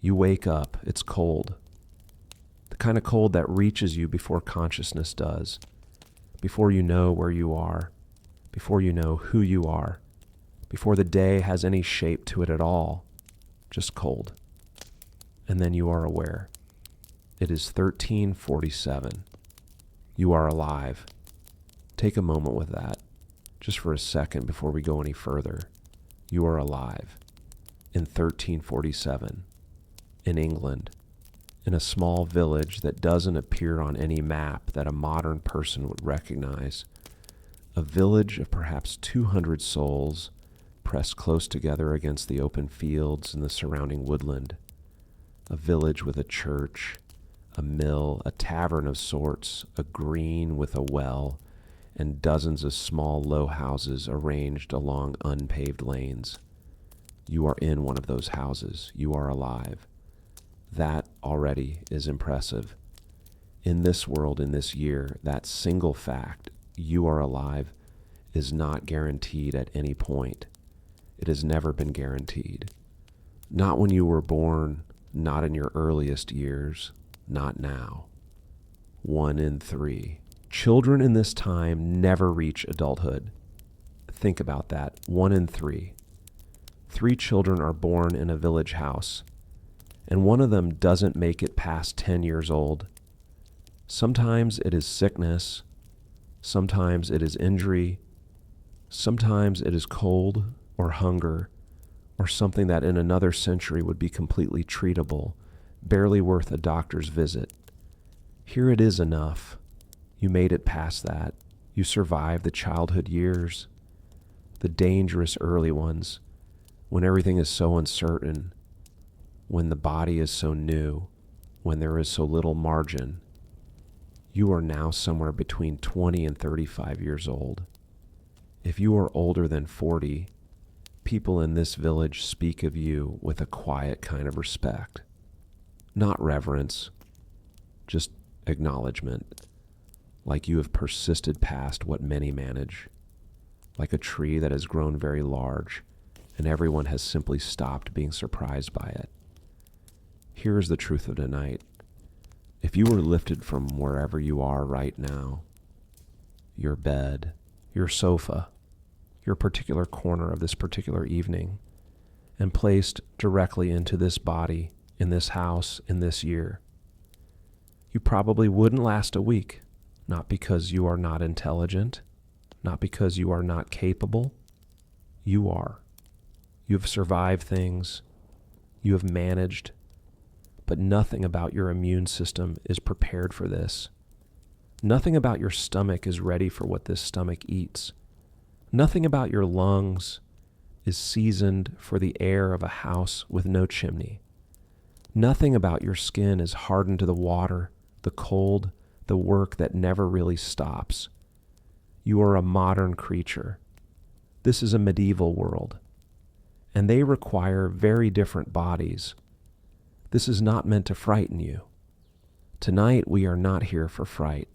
You wake up. It's cold. The kind of cold that reaches you before consciousness does, before you know where you are, before you know who you are, before the day has any shape to it at all, just cold. And then you are aware. It is 13:47. You are alive. Take a moment with that, just for a second before we go any further. You are alive in 1347 in England, in a small village that doesn't appear on any map that a modern person would recognize. A village of perhaps 200 souls pressed close together against the open fields and the surrounding woodland. A village with a church, a mill, a tavern of sorts, a green with a well, and dozens of small low houses arranged along unpaved lanes. You are in one of those houses. You are alive. That already is impressive. In this world, in this year, that single fact, you are alive, is not guaranteed at any point. It has never been guaranteed. Not when you were born, not in your earliest years, not now. 1 in 3. Children in this time never reach adulthood. Think about that. 1 in 3. 3 children are born in a village house, and one of them doesn't make it past 10 years old. Sometimes it is sickness. Sometimes it is injury. Sometimes it is cold or hunger or something that in another century would be completely treatable, barely worth a doctor's visit. Here it is enough. You made it past that. You survived the childhood years, the dangerous early ones, when everything is so uncertain, when the body is so new, when there is so little margin. You are now somewhere between 20 and 35 years old. If you are older than 40, people in this village speak of you with a quiet kind of respect. Not reverence, just acknowledgement, like you have persisted past what many manage, like a tree that has grown very large, and everyone has simply stopped being surprised by it. Here is the truth of tonight. If you were lifted from wherever you are right now, your bed, your sofa, your particular corner of this particular evening, and placed directly into this body, in this house, in this year, you probably wouldn't last a week, not because you are not intelligent, not because you are not capable. You are. You have survived things. You have managed, but nothing about your immune system is prepared for this. Nothing about your stomach is ready for what this stomach eats. Nothing about your lungs is seasoned for the air of a house with no chimney. Nothing about your skin is hardened to the water, the cold, the work that never really stops. You are a modern creature. This is a medieval world, and they require very different bodies. This is not meant to frighten you. Tonight, we are not here for fright.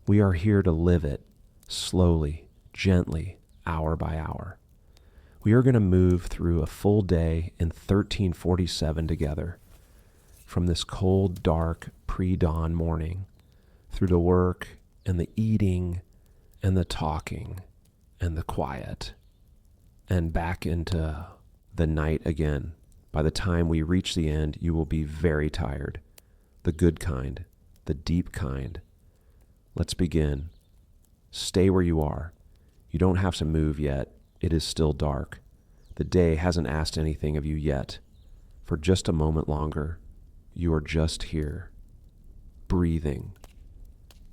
We are here to live it slowly, gently, hour by hour. We are going to move through a full day in 1347 together, from this cold, dark, pre-dawn morning, through the work and the eating and the talking and the quiet, and back into the night again. By the time we reach the end, you will be very tired. The good kind, the deep kind. Let's begin. Stay where you are. You don't have to move yet. It is still dark. The day hasn't asked anything of you yet. For just a moment longer, you are just here, breathing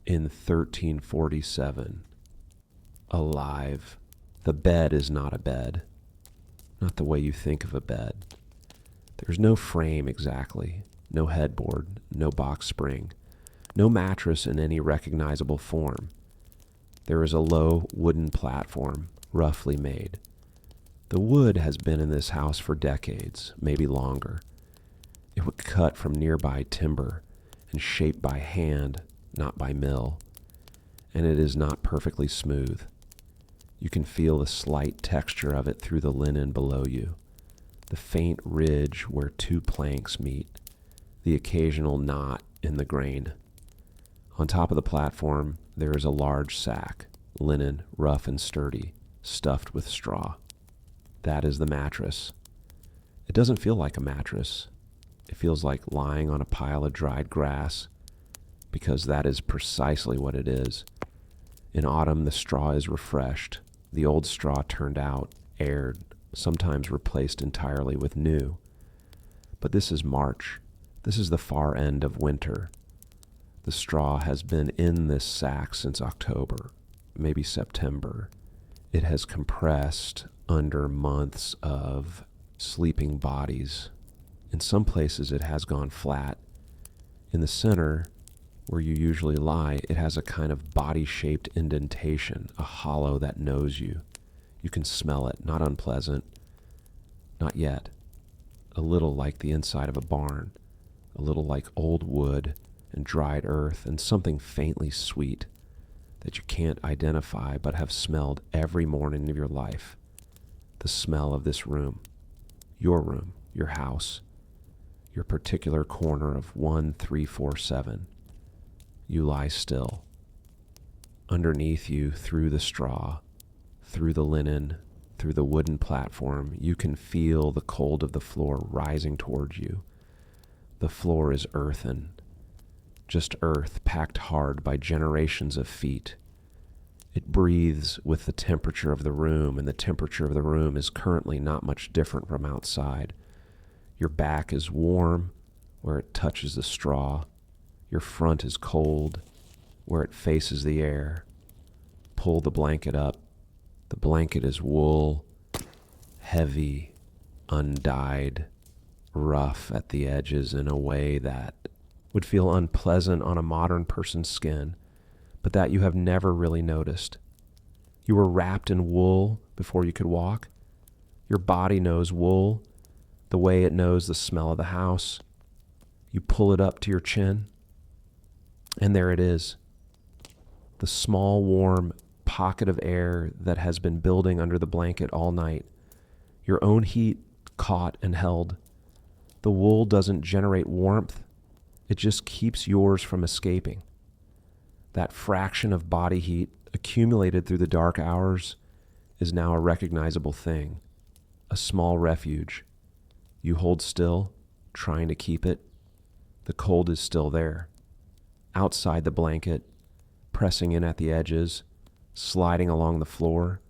in 1347, alive. The bed is not a bed, not the way you think of a bed. There's no frame exactly, no headboard, no box spring, no mattress in any recognizable form. There is a low wooden platform, roughly made. The wood has been in this house for decades, maybe longer. It was cut from nearby timber and shaped by hand, not by mill, and it is not perfectly smooth. You can feel the slight texture of it through the linen below you. the faint ridge where two planks meet, the occasional knot in the grain. On top of the platform, there is a large sack, linen, rough and sturdy, stuffed with straw. That is the mattress. It doesn't feel like a mattress. It feels like lying on a pile of dried grass, because that is precisely what it is. In autumn, the straw is refreshed, the old straw turned out, aired, sometimes replaced entirely with new. But this is March. This is the far end of winter. The straw has been in this sack since October, maybe September. It has compressed under months of sleeping bodies. In some places, it has gone flat. In the center, where you usually lie, it has a kind of body-shaped indentation, a hollow that knows you. You can smell it, not unpleasant, not yet. A little like the inside of a barn, a little like old wood and dried earth, and something faintly sweet that you can't identify but have smelled every morning of your life. The smell of this room, your house, your particular corner of 1347. You lie still. Underneath you, through the straw, through the linen, through the wooden platform, you can feel the cold of the floor rising towards you. The floor is earthen, just earth packed hard by generations of feet. It breathes with the temperature of the room, and the temperature of the room is currently not much different from outside. Your back is warm where it touches the straw. Your front is cold where it faces the air. Pull the blanket up. The blanket is wool, heavy, undyed, rough at the edges in a way that would feel unpleasant on a modern person's skin, but that you have never really noticed. You were wrapped in wool before you could walk. Your body knows wool the way it knows the smell of the house. You pull it up to your chin, and there it is. The small, warm pocket of air that has been building under the blanket all night. Your own heat caught and held. The wool doesn't generate warmth. It just keeps yours from escaping. That fraction of body heat accumulated through the dark hours is now a recognizable thing, a small refuge. You hold still, trying to keep it. The cold is still there. Outside the blanket, pressing in at the edges, sliding along the floor,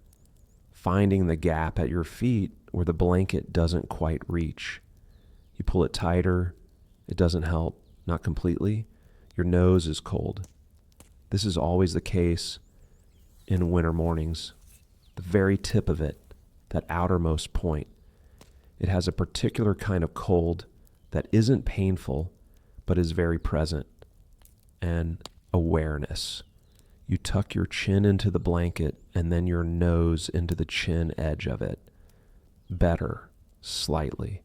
finding the gap at your feet where the blanket doesn't quite reach. You pull it tighter. It doesn't help, not completely. Your nose is cold. This is always the case in winter mornings. The very tip of it, that outermost point, it has a particular kind of cold that isn't painful, but is very present. And awareness. You tuck your chin into the blanket and then your nose into the chin edge of it. Better, slightly.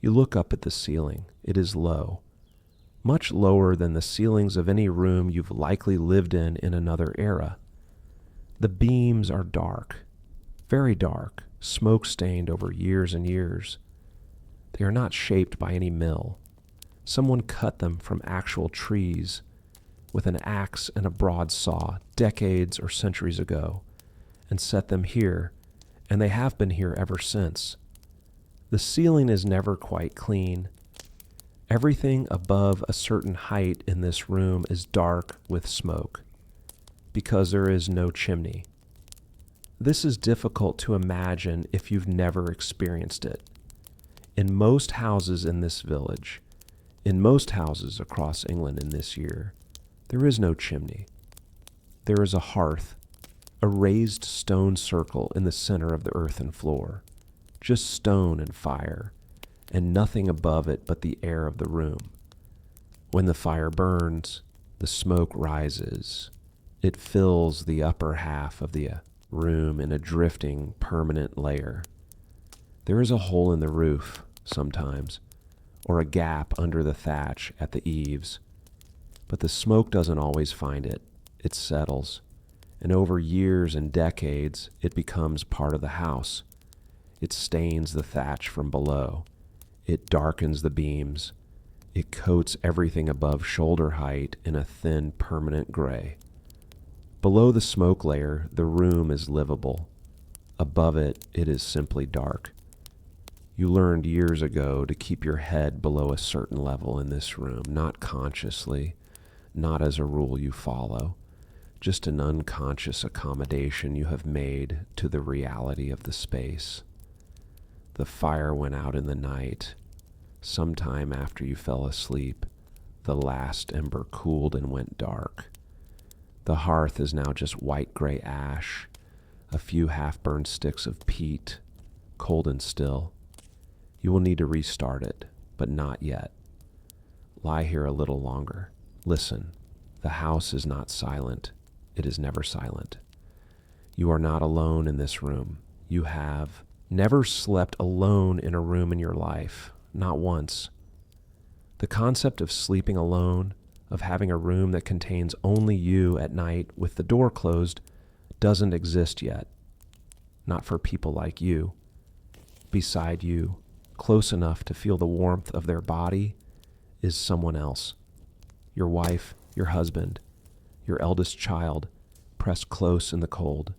You look up at the ceiling. It is low. Much lower than the ceilings of any room you've likely lived in another era. The beams are dark, very dark, smoke-stained over years and years. They are not shaped by any mill. Someone cut them from actual trees with an axe and a broad saw decades or centuries ago and set them here, and they have been here ever since. The ceiling is never quite clean. Everything above a certain height in this room is dark with smoke because there is no chimney. This is difficult to imagine if you've never experienced it. In most houses in this village, in most houses across England in this year, there is no chimney. There is a hearth, a raised stone circle in the center of the earthen floor, just stone and fire, and nothing above it but the air of the room. When the fire burns, the smoke rises. It fills the upper half of the room in a drifting, permanent layer. There is a hole in the roof, sometimes, or a gap under the thatch at the eaves. But the smoke doesn't always find it. It settles, and over years and decades, it becomes part of the house. It stains the thatch from below. It darkens the beams. It coats everything above shoulder height in a thin, permanent gray. Below the smoke layer, the room is livable. Above it, it is simply dark. You learned years ago to keep your head below a certain level in this room, not consciously, not as a rule you follow, just an unconscious accommodation you have made to the reality of the space. The fire went out in the night. Sometime after you fell asleep, the last ember cooled and went dark. The hearth is now just white-gray ash, a few half-burned sticks of peat, cold and still. You will need to restart it, but not yet. Lie here a little longer. Listen, the house is not silent. It is never silent. You are not alone in this room. You have never slept alone in a room in your life, not once. The concept of sleeping alone, of having a room that contains only you at night with the door closed, doesn't exist yet. Not for people like you. Beside you, close enough to feel the warmth of their body, is someone else. Your wife, your husband, your eldest child, pressed close in the cold.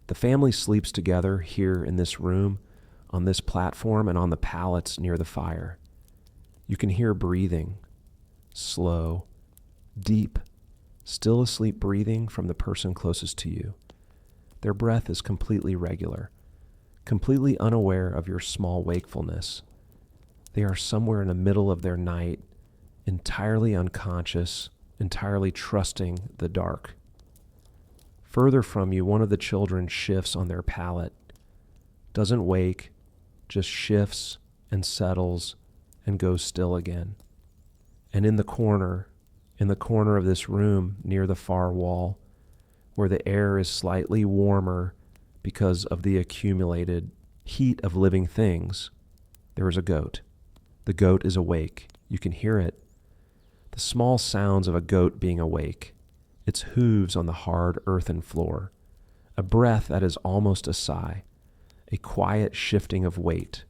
The family sleeps together here in this room, on this platform, and on the pallets near the fire. You can hear breathing, slow, deep, still asleep breathing from the person closest to you. Their breath is completely regular, completely unaware of your small wakefulness. They are somewhere in the middle of their night, entirely unconscious, entirely trusting the dark. Further from you, one of the children shifts on their pallet, doesn't wake, just shifts and settles and goes still again. And in the corner of this room near the far wall, where the air is slightly warmer because of the accumulated heat of living things, there is a goat. The goat is awake. You can hear it. The small sounds of a goat being awake. Its hooves on the hard earthen floor. A breath that is almost a sigh. A quiet shifting of weight.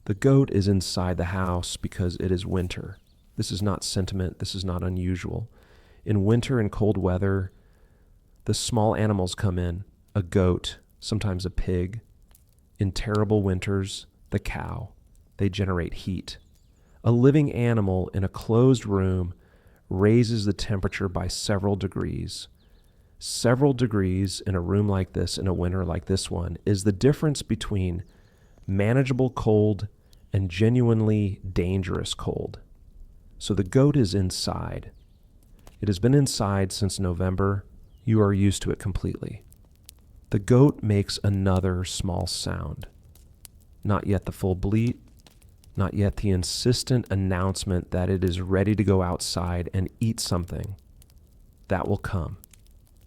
The goat is inside the house because it is winter. This is not sentiment. This is not unusual. In winter and cold weather, the small animals come in. A goat, sometimes a pig. In terrible winters, the cow. They generate heat. A living animal in a closed room raises the temperature by several degrees. Several degrees in a room like this, in a winter like this one, is the difference between manageable cold and genuinely dangerous cold. So the goat is inside. It has been inside since November. You are used to it completely. The goat makes another small sound. Not yet the full bleat, not yet the insistent announcement that it is ready to go outside and eat something. That will come.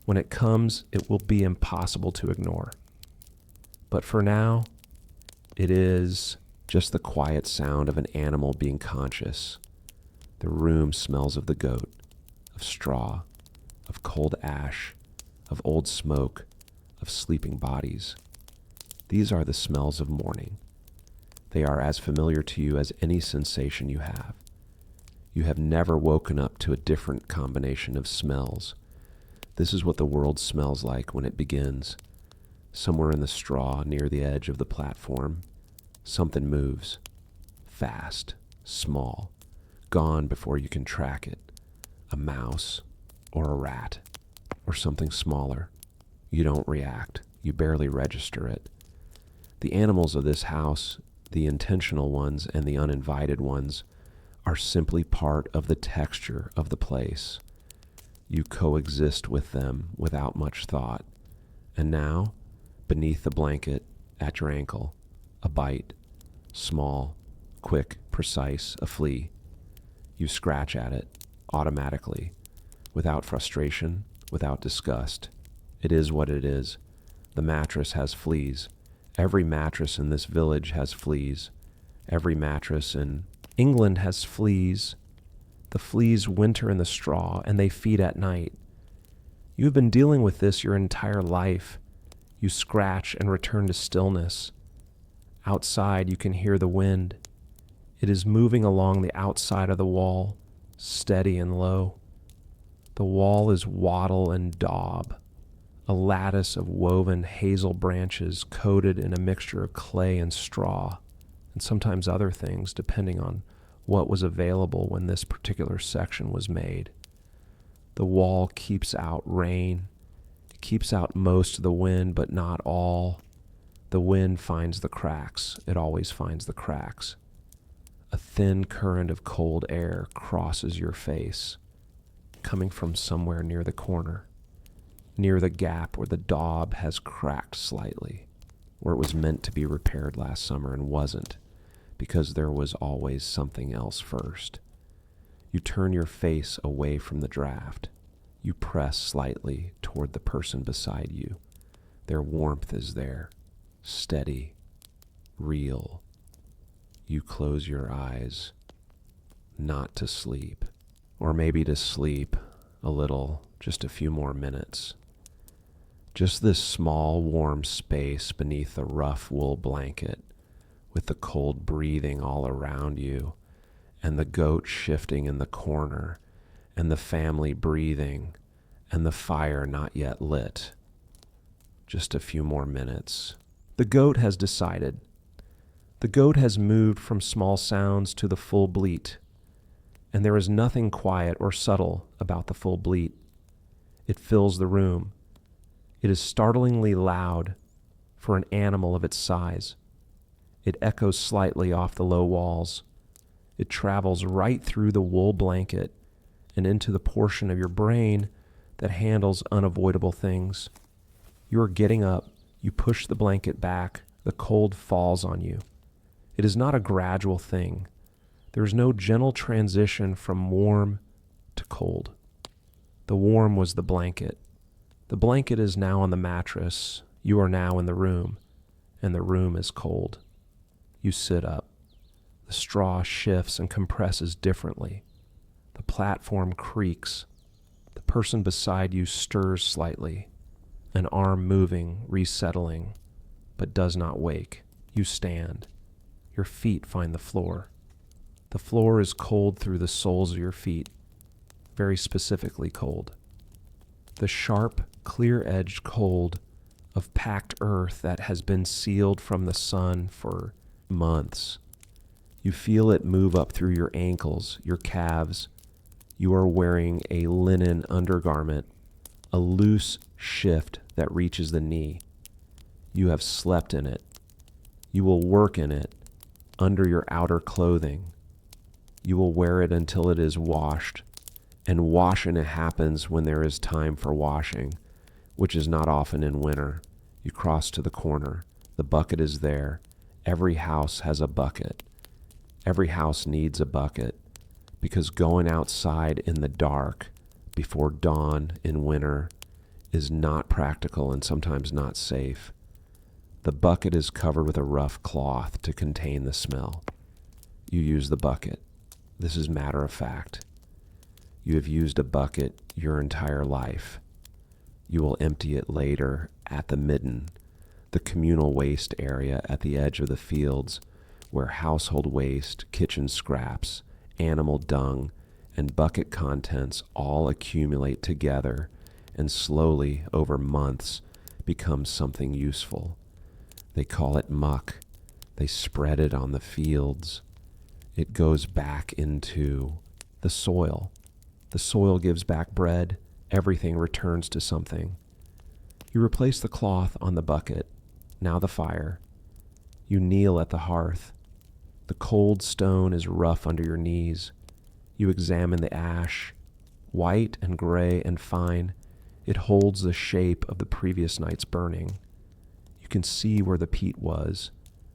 When it comes, it will be impossible to ignore. But for now, it is just the quiet sound of an animal being conscious. The room smells of the goat, of straw, of cold ash, of old smoke, of sleeping bodies. These are the smells of morning. They are as familiar to you as any sensation you have. You have never woken up to a different combination of smells. This is what the world smells like when it begins. Somewhere in the straw near the edge of the platform, something moves. Fast, small, gone before you can track it. A mouse or a rat or something smaller. You don't react. You barely register it. The animals of this house, the intentional ones and the uninvited ones, are simply part of the texture of the place. You coexist with them without much thought. And now, beneath the blanket, at your ankle, a bite, small, quick, precise, a flea. You scratch at it, automatically, without frustration, without disgust. It is what it is. The mattress has fleas. Every mattress in this village has fleas. Every mattress in England has fleas. The fleas winter in the straw, and they feed at night. You have been dealing with this your entire life. You scratch and return to stillness. Outside, you can hear the wind. It is moving along the outside of the wall, steady and low. The wall is wattle and daub, a lattice of woven hazel branches coated in a mixture of clay and straw, and sometimes other things, depending on what was available when this particular section was made. The wall keeps out rain. It keeps out most of the wind, but not all. The wind finds the cracks. It always finds the cracks. A thin current of cold air crosses your face, coming from somewhere near the corner, near the gap where the daub has cracked slightly, where it was meant to be repaired last summer and wasn't, because there was always something else first. You turn your face away from the draft. You press slightly toward the person beside you. Their warmth is there, steady, real. You close your eyes, not to sleep, or maybe to sleep a little, just a few more minutes. Just this small, warm space beneath the rough wool blanket, with the cold breathing all around you, and the goat shifting in the corner, and the family breathing, and the fire not yet lit. Just a few more minutes. The goat has decided. The goat has moved from small sounds to the full bleat, and there is nothing quiet or subtle about the full bleat. It fills the room. It is startlingly loud for an animal of its size. It echoes slightly off the low walls. It travels right through the wool blanket and into the portion of your brain that handles unavoidable things. You are getting up. You push the blanket back. The cold falls on you. It is not a gradual thing. There is no gentle transition from warm to cold. The warm was the blanket. The blanket is now on the mattress. You are now in the room, and the room is cold. You sit up. The straw shifts and compresses differently. The platform creaks. The person beside you stirs slightly, an arm moving, resettling, but does not wake. You stand. Your feet find the floor. The floor is cold through the soles of your feet, very specifically cold. The sharp, clear-edged cold of packed earth that has been sealed from the sun for months. You feel it move up through your ankles, your calves. You are wearing a linen undergarment, a loose shift that reaches the knee. You have slept in it. You will work in it, under your outer clothing. You will wear it until it is washed, and washing it happens when there is time for washing, which is not often in winter. You cross to the corner. The bucket is there. Every house has a bucket. Every house needs a bucket, because going outside in the dark before dawn in winter is not practical and sometimes not safe. The bucket is covered with a rough cloth to contain the smell. You use the bucket. This is matter of fact. You have used a bucket your entire life. You will empty it later at the midden, the communal waste area at the edge of the fields, where household waste, kitchen scraps, animal dung, and bucket contents all accumulate together and slowly, over months, become something useful. They call it muck. They spread it on the fields. It goes back into the soil. The soil gives back bread. Everything returns to something. You replace the cloth on the bucket, now the fire. You kneel at the hearth. The cold stone is rough under your knees. You examine the ash, white and gray and fine. It holds the shape of the previous night's burning. You can see where the peat was,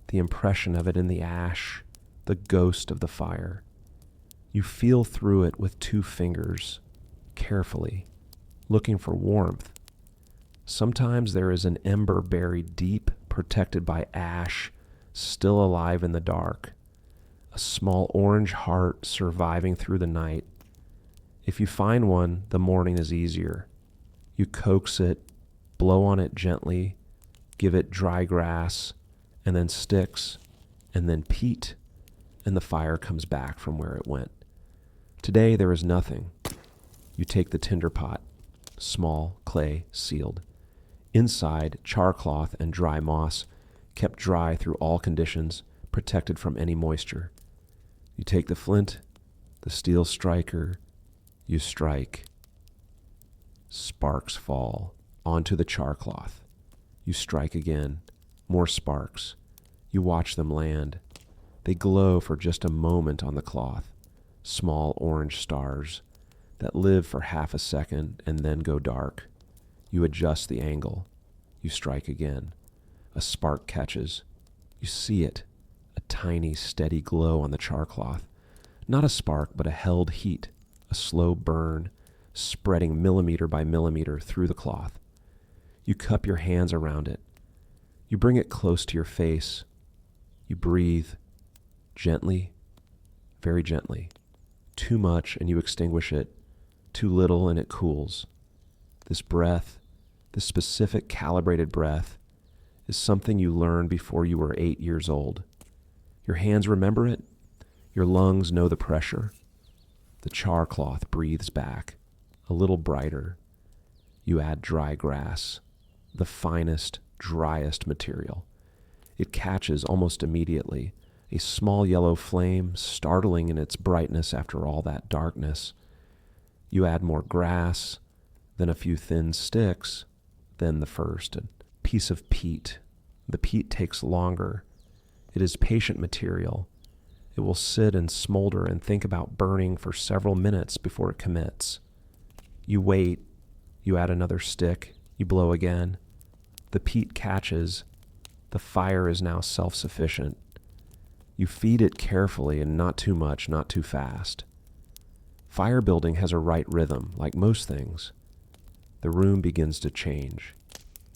the impression of it in the ash, the ghost of the fire. You feel through it with 2 fingers, carefully, looking for warmth. Sometimes there is an ember buried deep, protected by ash, still alive in the dark. A small orange heart surviving through the night. If you find one, the morning is easier. You coax it, blow on it gently, give it dry grass, and then sticks, and then peat, and the fire comes back from where it went. Today there is nothing. You take the tinder pot, small, clay, sealed. Inside, char cloth and dry moss, kept dry through all conditions, protected from any moisture. You take the flint, the steel striker, you strike. Sparks fall onto the char cloth. You strike again, more sparks. You watch them land. They glow for just a moment on the cloth, small orange stars that live for half a second and then go dark. You adjust the angle. You strike again. A spark catches. You see it, a tiny, steady glow on the char cloth. Not a spark, but a held heat, a slow burn, spreading millimeter by millimeter through the cloth. You cup your hands around it. You bring it close to your face. You breathe, gently, very gently. Too much and you extinguish it. Too little and it cools. This breath, this specific calibrated breath, is something you learned before you were 8 years old. Your hands remember it. Your lungs know the pressure. The char cloth breathes back, a little brighter. You add dry grass, the finest, driest material. It catches almost immediately, a small yellow flame, startling in its brightness after all that darkness. You add more grass, then a few thin sticks, then the first, a piece of peat. The peat takes longer. It is patient material. It will sit and smolder and think about burning for several minutes before it commits. You wait. You add another stick. You blow again. The peat catches. The fire is now self-sufficient. You feed it carefully and not too much, not too fast. Fire building has a right rhythm, like most things. The room begins to change.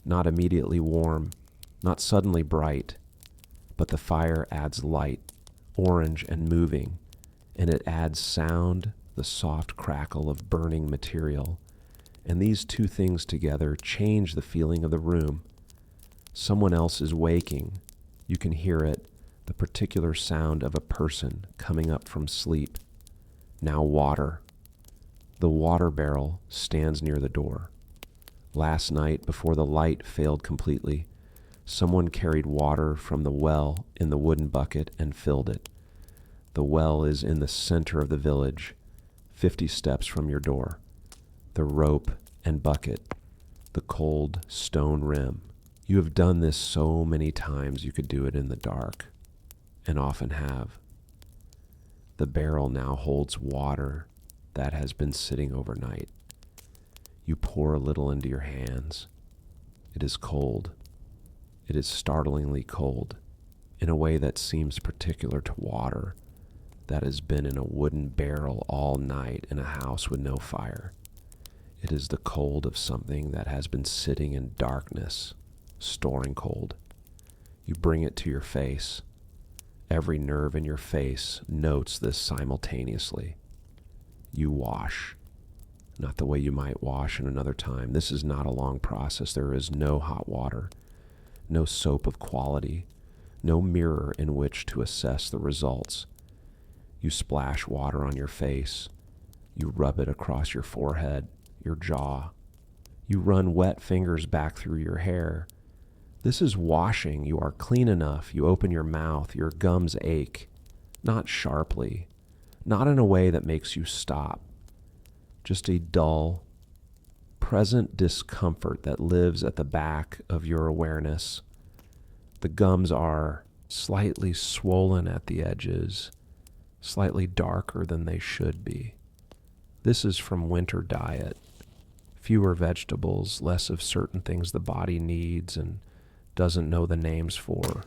Not immediately warm, not suddenly bright, but the fire adds light, orange and moving, and it adds sound, the soft crackle of burning material. And these two things together change the feeling of the room. Someone else is waking. You can hear it, the particular sound of a person coming up from sleep. Now water. The water barrel stands near the door. Last night, before the light failed completely, someone carried water from the well in the wooden bucket and filled it. The well is in the center of the village, 50 steps from your door. The rope and bucket, the cold stone rim. You have done this so many times you could do it in the dark, and often have. The barrel now holds water that has been sitting overnight. You pour a little into your hands. It is cold. It is startlingly cold, in a way that seems particular to water that has been in a wooden barrel all night in a house with no fire. It is the cold of something that has been sitting in darkness, storing cold. You bring it to your face. Every nerve in your face notes this simultaneously. You wash. Not the way you might wash in another time. This is not a long process. There is no hot water, no soap of quality, no mirror in which to assess the results. You splash water on your face. You rub it across your forehead, your jaw. You run wet fingers back through your hair. This is washing. You are clean enough. You open your mouth. Your gums ache. Not sharply. Not in a way that makes you stop. Just a dull, present discomfort that lives at the back of your awareness. The gums are slightly swollen at the edges, slightly darker than they should be. This is from winter diet. Fewer vegetables, less of certain things the body needs and doesn't know the names for,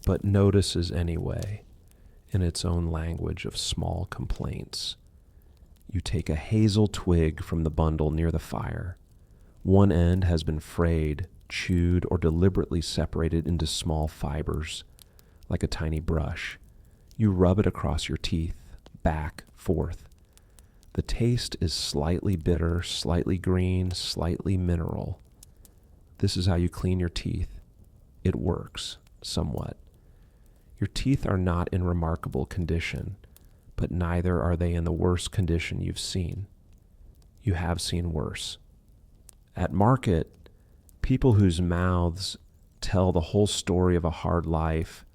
but notices anyway, in its own language of small complaints. You take a hazel twig from the bundle near the fire. One end has been frayed, chewed, or deliberately separated into small fibers, like a tiny brush. You rub it across your teeth, back, forth. The taste is slightly bitter, slightly green, slightly mineral. This is how you clean your teeth. It works. somewhat. Your teeth are not in remarkable condition, but neither are they in the worst condition you've seen. You have seen worse. At market, people whose mouths tell the whole story of a hard life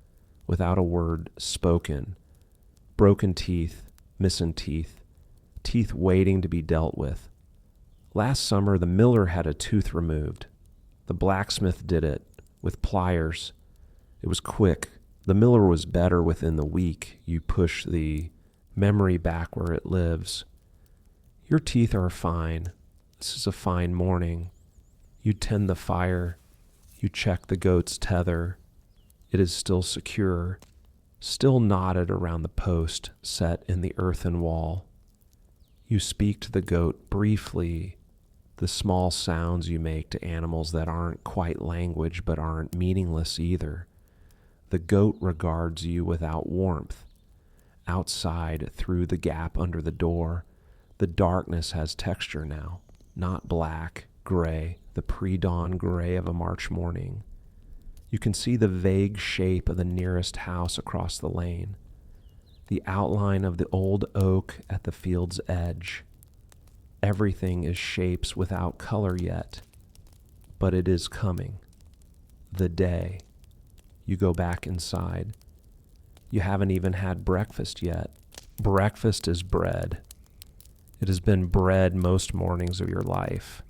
without a word spoken, broken teeth, missing teeth, teeth waiting to be dealt with. Last summer, the miller had a tooth removed. The blacksmith did it with pliers. It was quick. The miller was better within the week. You push the memory back where it lives. Your teeth are fine. This is a fine morning. You tend the fire. You check the goat's tether. It is still secure, still knotted around the post set in the earthen wall. You speak to the goat briefly, the small sounds you make to animals that aren't quite language but aren't meaningless either. The goat regards you without warmth. Outside, through the gap under the door, the darkness has texture now, not black, gray, the pre-dawn gray of a March morning. You can see the vague shape of the nearest house across the lane, the outline of the old oak at the field's edge. Everything is shapes without color yet, but it is coming. The day. You go back inside. You haven't even had breakfast yet. Breakfast is bread. It has been bread most mornings of your life.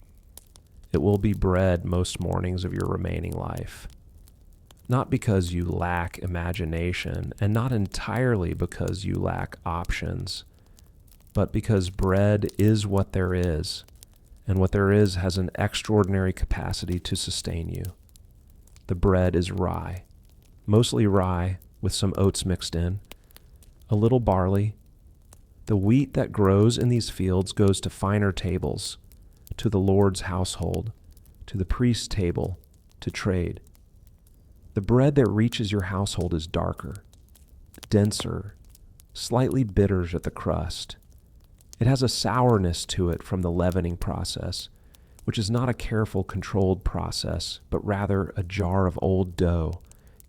It will be bread most mornings of your remaining life. Not because you lack imagination, and not entirely because you lack options, but because bread is what there is, and what there is has an extraordinary capacity to sustain you. The bread is rye, mostly rye with some oats mixed in, a little barley. The wheat that grows in these fields goes to finer tables, to the Lord's household, to the priest's table, to trade. The bread that reaches your household is darker, denser, slightly bitter at the crust. It has a sourness to it from the leavening process, which is not a careful, controlled process, but rather a jar of old dough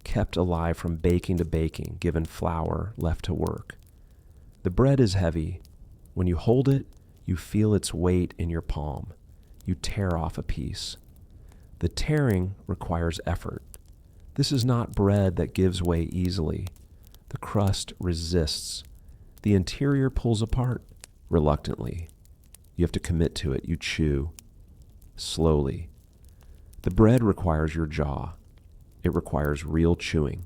kept alive from baking to baking, given flour left to work. The bread is heavy. When you hold it, you feel its weight in your palm. You tear off a piece. The tearing requires effort. This is not bread that gives way easily. The crust resists. The interior pulls apart reluctantly. You have to commit to it. You chew slowly. The bread requires your jaw. It requires real chewing,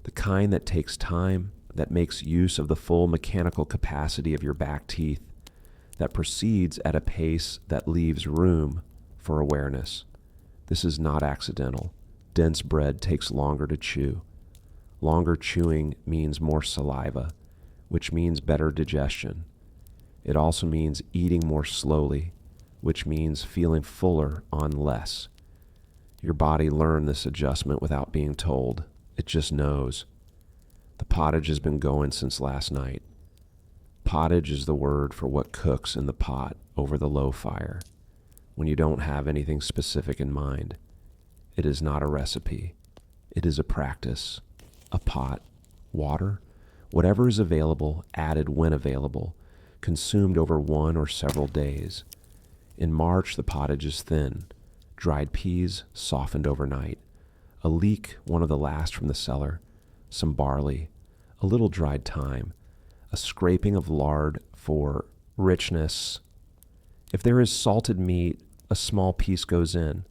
the kind that takes time, that makes use of the full mechanical capacity of your back teeth, that proceeds at a pace that leaves room for awareness. This is not accidental. Dense bread takes longer to chew. Longer chewing means more saliva, which means better digestion. It also means eating more slowly, which means feeling fuller on less. Your body learned this adjustment without being told. It just knows. The pottage has been going since last night. Pottage is the word for what cooks in the pot over the low fire, when you don't have anything specific in mind. It is not a recipe. It is a practice. A pot, water, whatever is available, added when available, consumed over one or several days. In March, the pottage is thin. Dried peas softened overnight. A leek, one of the last from the cellar. Some barley. A little dried thyme. A scraping of lard for richness. If there is salted meat, a small piece goes in.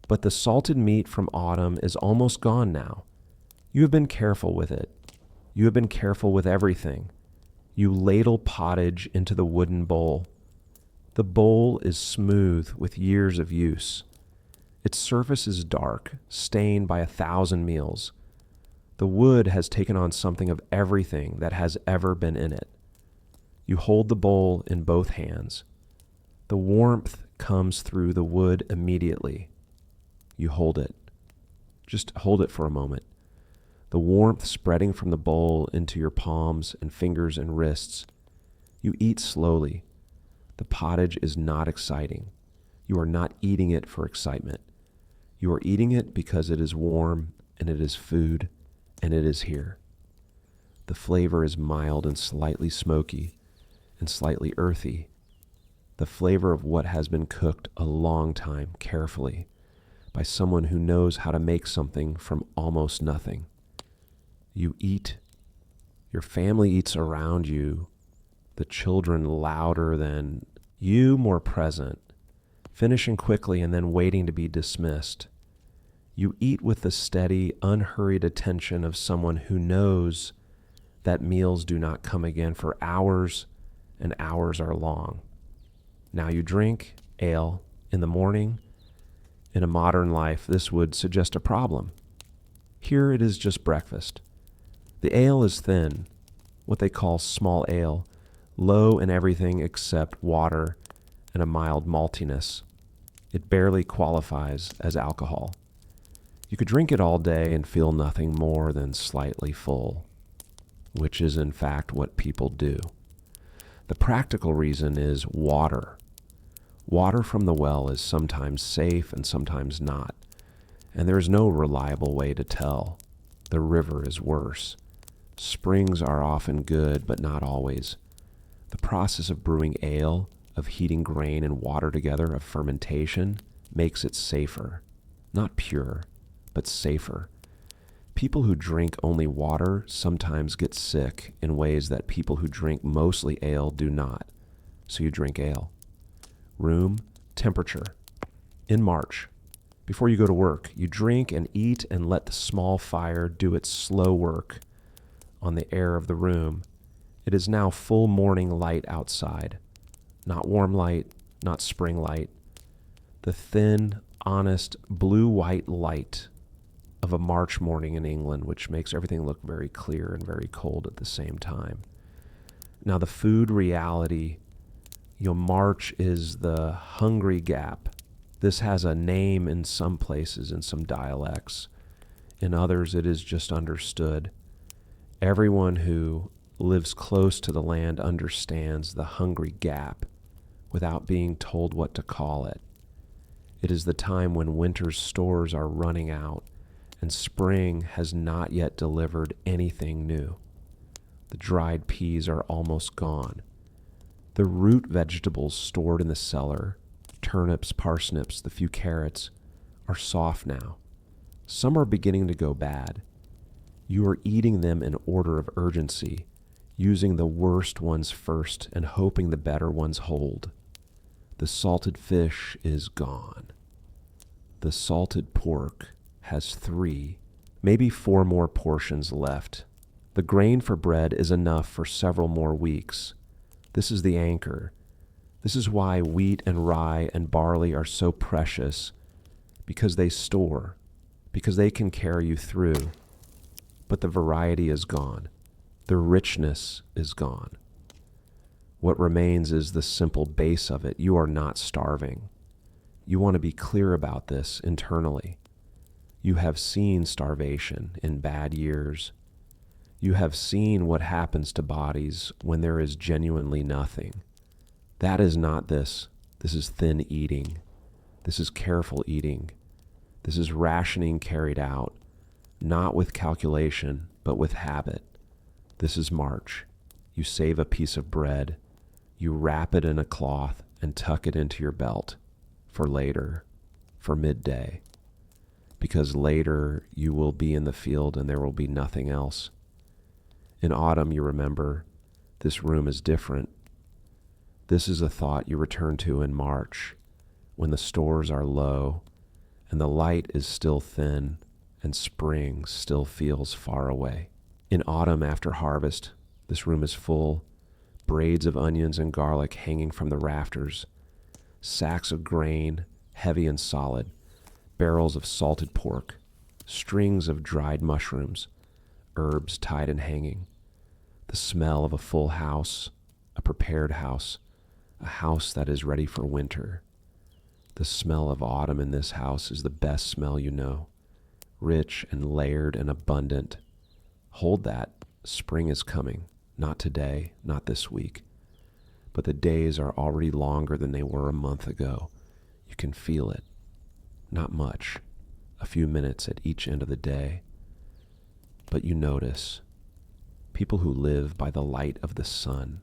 But the salted meat from autumn is almost gone now. You have been careful with it. You have been careful with everything. You ladle pottage into the wooden bowl. The bowl is smooth with years of use. Its surface is dark, stained by 1,000 meals. The wood has taken on something of everything that has ever been in it. You hold the bowl in both hands. The warmth comes through the wood immediately. You hold it. Just hold it for a moment. The warmth spreading from the bowl into your palms and fingers and wrists. You eat slowly. The pottage is not exciting. You are not eating it for excitement. You are eating it because it is warm and it is food, and it is here. The flavor is mild and slightly smoky and slightly earthy. The flavor of what has been cooked a long time carefully by someone who knows how to make something from almost nothing. You eat. Your family eats around you. The children louder than you, more present, finishing quickly and then waiting to be dismissed. You eat with the steady, unhurried attention of someone who knows that meals do not come again for hours, and hours are long. Now you drink ale in the morning. In a modern life, this would suggest a problem. Here it is just breakfast. The ale is thin, what they call small ale, low in everything except water and a mild maltiness. It barely qualifies as alcohol. You could drink it all day and feel nothing more than slightly full, which is in fact what people do. The practical reason is water. Water from the well is sometimes safe and sometimes not, and there is no reliable way to tell. The river is worse. Springs are often good, but not always. The process of brewing ale, of heating grain and water together, of fermentation, makes it safer. Not pure, but safer. People who drink only water sometimes get sick in ways that people who drink mostly ale do not. So you drink ale. Room, temperature. In March, before you go to work, you drink and eat and let the small fire do its slow work on the air of the room. It is now full morning light outside. Not warm light, not spring light. The thin, honest, blue-white light of a March morning in England, which makes everything look very clear and very cold at the same time. Now the food reality, March is the hungry gap. This has a name in some places, in some dialects. In others, it is just understood. Everyone who lives close to the land understands the hungry gap without being told what to call it. It is the time when winter's stores are running out and spring has not yet delivered anything new. The dried peas are almost gone. The root vegetables stored in the cellar, turnips, parsnips, the few carrots, are soft now. Some are beginning to go bad. You are eating them in order of urgency, using the worst ones first and hoping the better ones hold. The salted fish is gone. The salted pork has 3, maybe 4 more portions left. The grain for bread is enough for several more weeks. This is the anchor. This is why wheat and rye and barley are so precious, because they store, because they can carry you through. But the variety is gone. The richness is gone. What remains is the simple base of it. You are not starving. You want to be clear about this internally. You have seen starvation in bad years. You have seen what happens to bodies when there is genuinely nothing. That is not this. This is thin eating. This is careful eating. This is rationing carried out, not with calculation, but with habit. This is March. You save a piece of bread. You wrap it in a cloth and tuck it into your belt for later, for midday. Because later you will be in the field and there will be nothing else. In autumn, you remember, this room is different. This is a thought you return to in March, when the stores are low and the light is still thin and spring still feels far away. In autumn after harvest, this room is full, braids of onions and garlic hanging from the rafters, sacks of grain, heavy and solid, barrels of salted pork, strings of dried mushrooms, herbs tied and hanging, the smell of a full house, a prepared house, a house that is ready for winter. The smell of autumn in this house is the best smell you know, rich and layered and abundant. Hold that. Spring is coming, not today, not this week, but the days are already longer than they were a month ago. You can feel it. Not much, a few minutes at each end of the day, but you notice. People who live by the light of the sun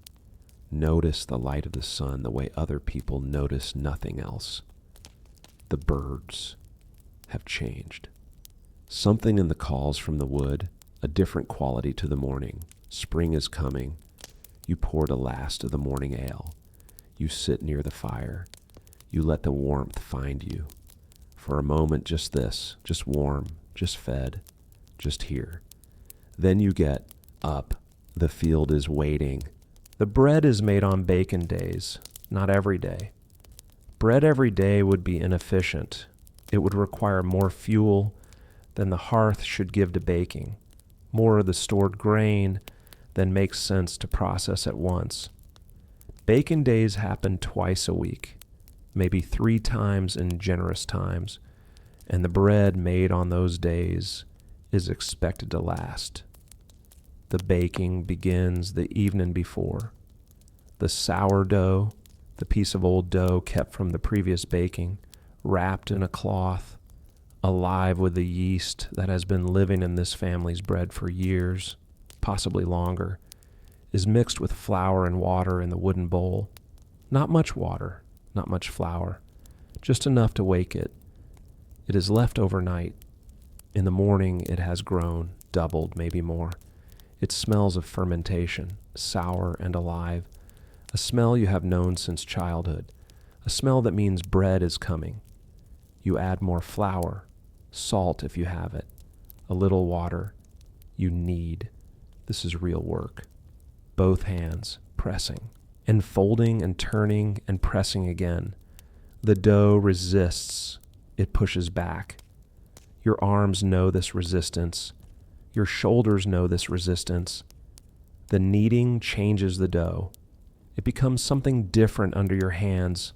notice the light of the sun the way other people notice nothing else. The birds have changed. Something in the calls from the wood, a different quality to the morning. Spring is coming. You pour the last of the morning ale. You sit near the fire. You let the warmth find you. For a moment, just this, just warm, just fed, just here. Then you get up. The field is waiting. The bread is made on bacon days, not every day. Bread every day would be inefficient. It would require more fuel than the hearth should give to baking, more of the stored grain than makes sense to process at once. Bacon days happen twice a week, maybe 3 times in generous times, and the bread made on those days is expected to last. The baking begins the evening before. The sourdough, the piece of old dough kept from the previous baking, wrapped in a cloth, alive with the yeast that has been living in this family's bread for years, possibly longer, is mixed with flour and water in the wooden bowl. Not much water, not much flour, just enough to wake it. It is left overnight. In the morning it has grown, doubled, maybe more. It smells of fermentation, sour and alive, a smell you have known since childhood, a smell that means bread is coming. You add more flour, salt if you have it, a little water. You knead. This is real work. Both hands, pressing, and folding and turning and pressing again. The dough resists. It pushes back. Your arms know this resistance. Your shoulders know this resistance. The kneading changes the dough. It becomes something different under your hands,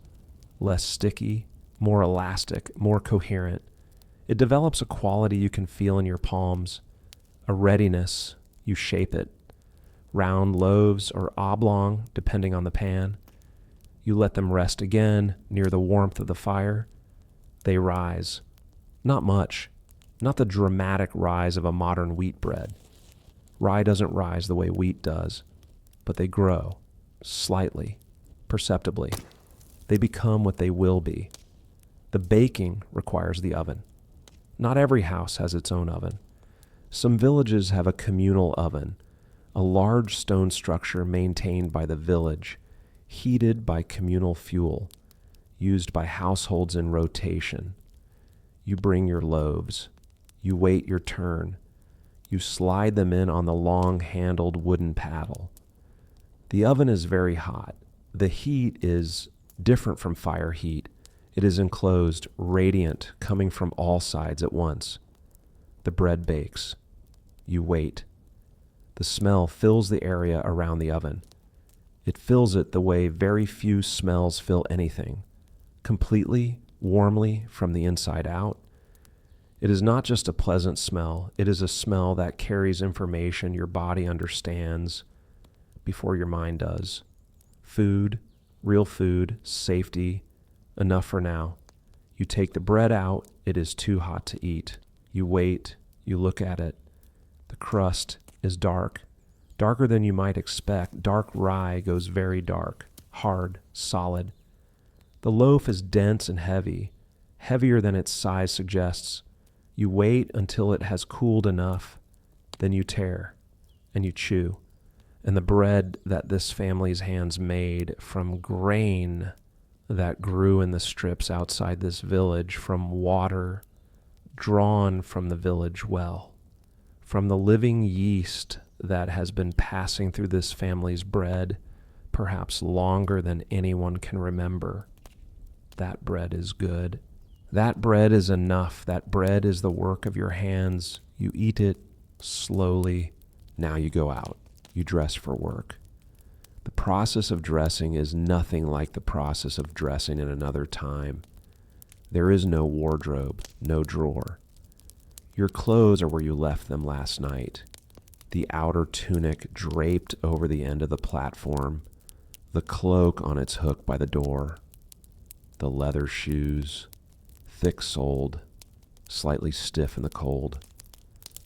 less sticky, more elastic, more coherent. It develops a quality you can feel in your palms, a readiness. You shape it. Round loaves or oblong, depending on the pan. You let them rest again near the warmth of the fire. They rise. Not much. Not the dramatic rise of a modern wheat bread. Rye doesn't rise the way wheat does, but they grow, slightly, perceptibly. They become what they will be. The baking requires the oven. Not every house has its own oven. Some villages have a communal oven, a large stone structure maintained by the village, heated by communal fuel, used by households in rotation. You bring your loaves. You wait your turn. You slide them in on the long-handled wooden paddle. The oven is very hot. The heat is different from fire heat. It is enclosed, radiant, coming from all sides at once. The bread bakes. You wait. The smell fills the area around the oven. It fills it the way very few smells fill anything, completely, warmly, from the inside out. It is not just a pleasant smell. It is a smell that carries information your body understands before your mind does. Food, real food, safety, enough for now. You take the bread out. It is too hot to eat. You wait. You look at it. The crust is dark, darker than you might expect. Dark rye goes very dark, hard, solid. The loaf is dense and heavy, heavier than its size suggests. You wait until it has cooled enough, then you tear and you chew. And the bread that this family's hands made from grain that grew in the strips outside this village, from water drawn from the village well, from the living yeast that has been passing through this family's bread, perhaps longer than anyone can remember. That bread is good. That bread is enough. That bread is the work of your hands. You eat it slowly. Now you go out. You dress for work. The process of dressing is nothing like the process of dressing in another time. There is no wardrobe, no drawer. Your clothes are where you left them last night. The outer tunic draped over the end of the platform, the cloak on its hook by the door, the leather shoes, thick-soled, slightly stiff in the cold.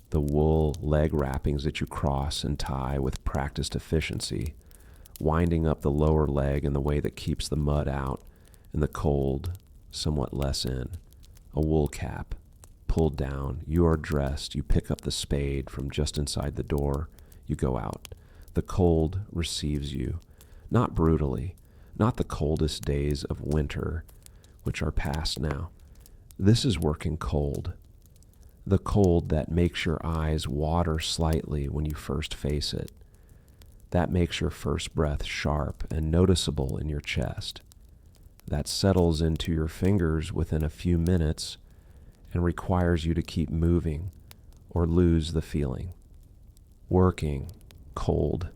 the wool leg wrappings that you cross and tie with practiced efficiency, winding up the lower leg in the way that keeps the mud out and the cold somewhat less in. A wool cap pulled down. You are dressed. You pick up the spade from just inside the door. You go out. The cold receives you, not brutally, not the coldest days of winter, which are past now. This is working cold. The cold that makes your eyes water slightly when you first face it. That makes your first breath sharp and noticeable in your chest. That settles into your fingers within a few minutes and requires you to keep moving or lose the feeling. Working, cold.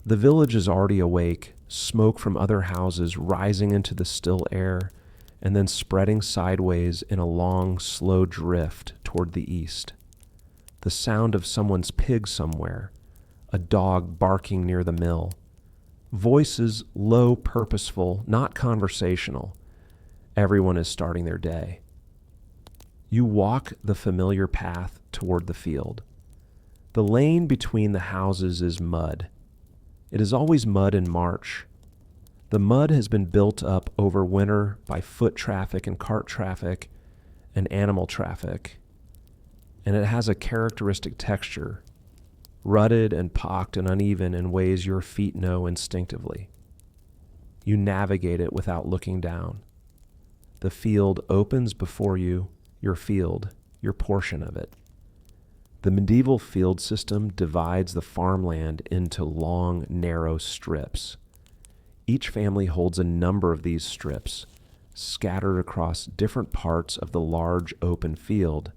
The village is already awake, smoke from other houses rising into the still air and then spreading sideways in a long, slow drift toward the east. The sound of someone's pig somewhere, a dog barking near the mill. Voices low, purposeful, not conversational. Everyone is starting their day. You walk the familiar path toward the field. The lane between the houses is mud. It is always mud in March. The mud has been built up over winter by foot traffic and cart traffic and animal traffic, and it has a characteristic texture, rutted and pocked and uneven in ways your feet know instinctively. You navigate it without looking down. The field opens before you, your field, your portion of it. The medieval field system divides the farmland into long, narrow strips. Each family holds a number of these strips, scattered across different parts of the large open field,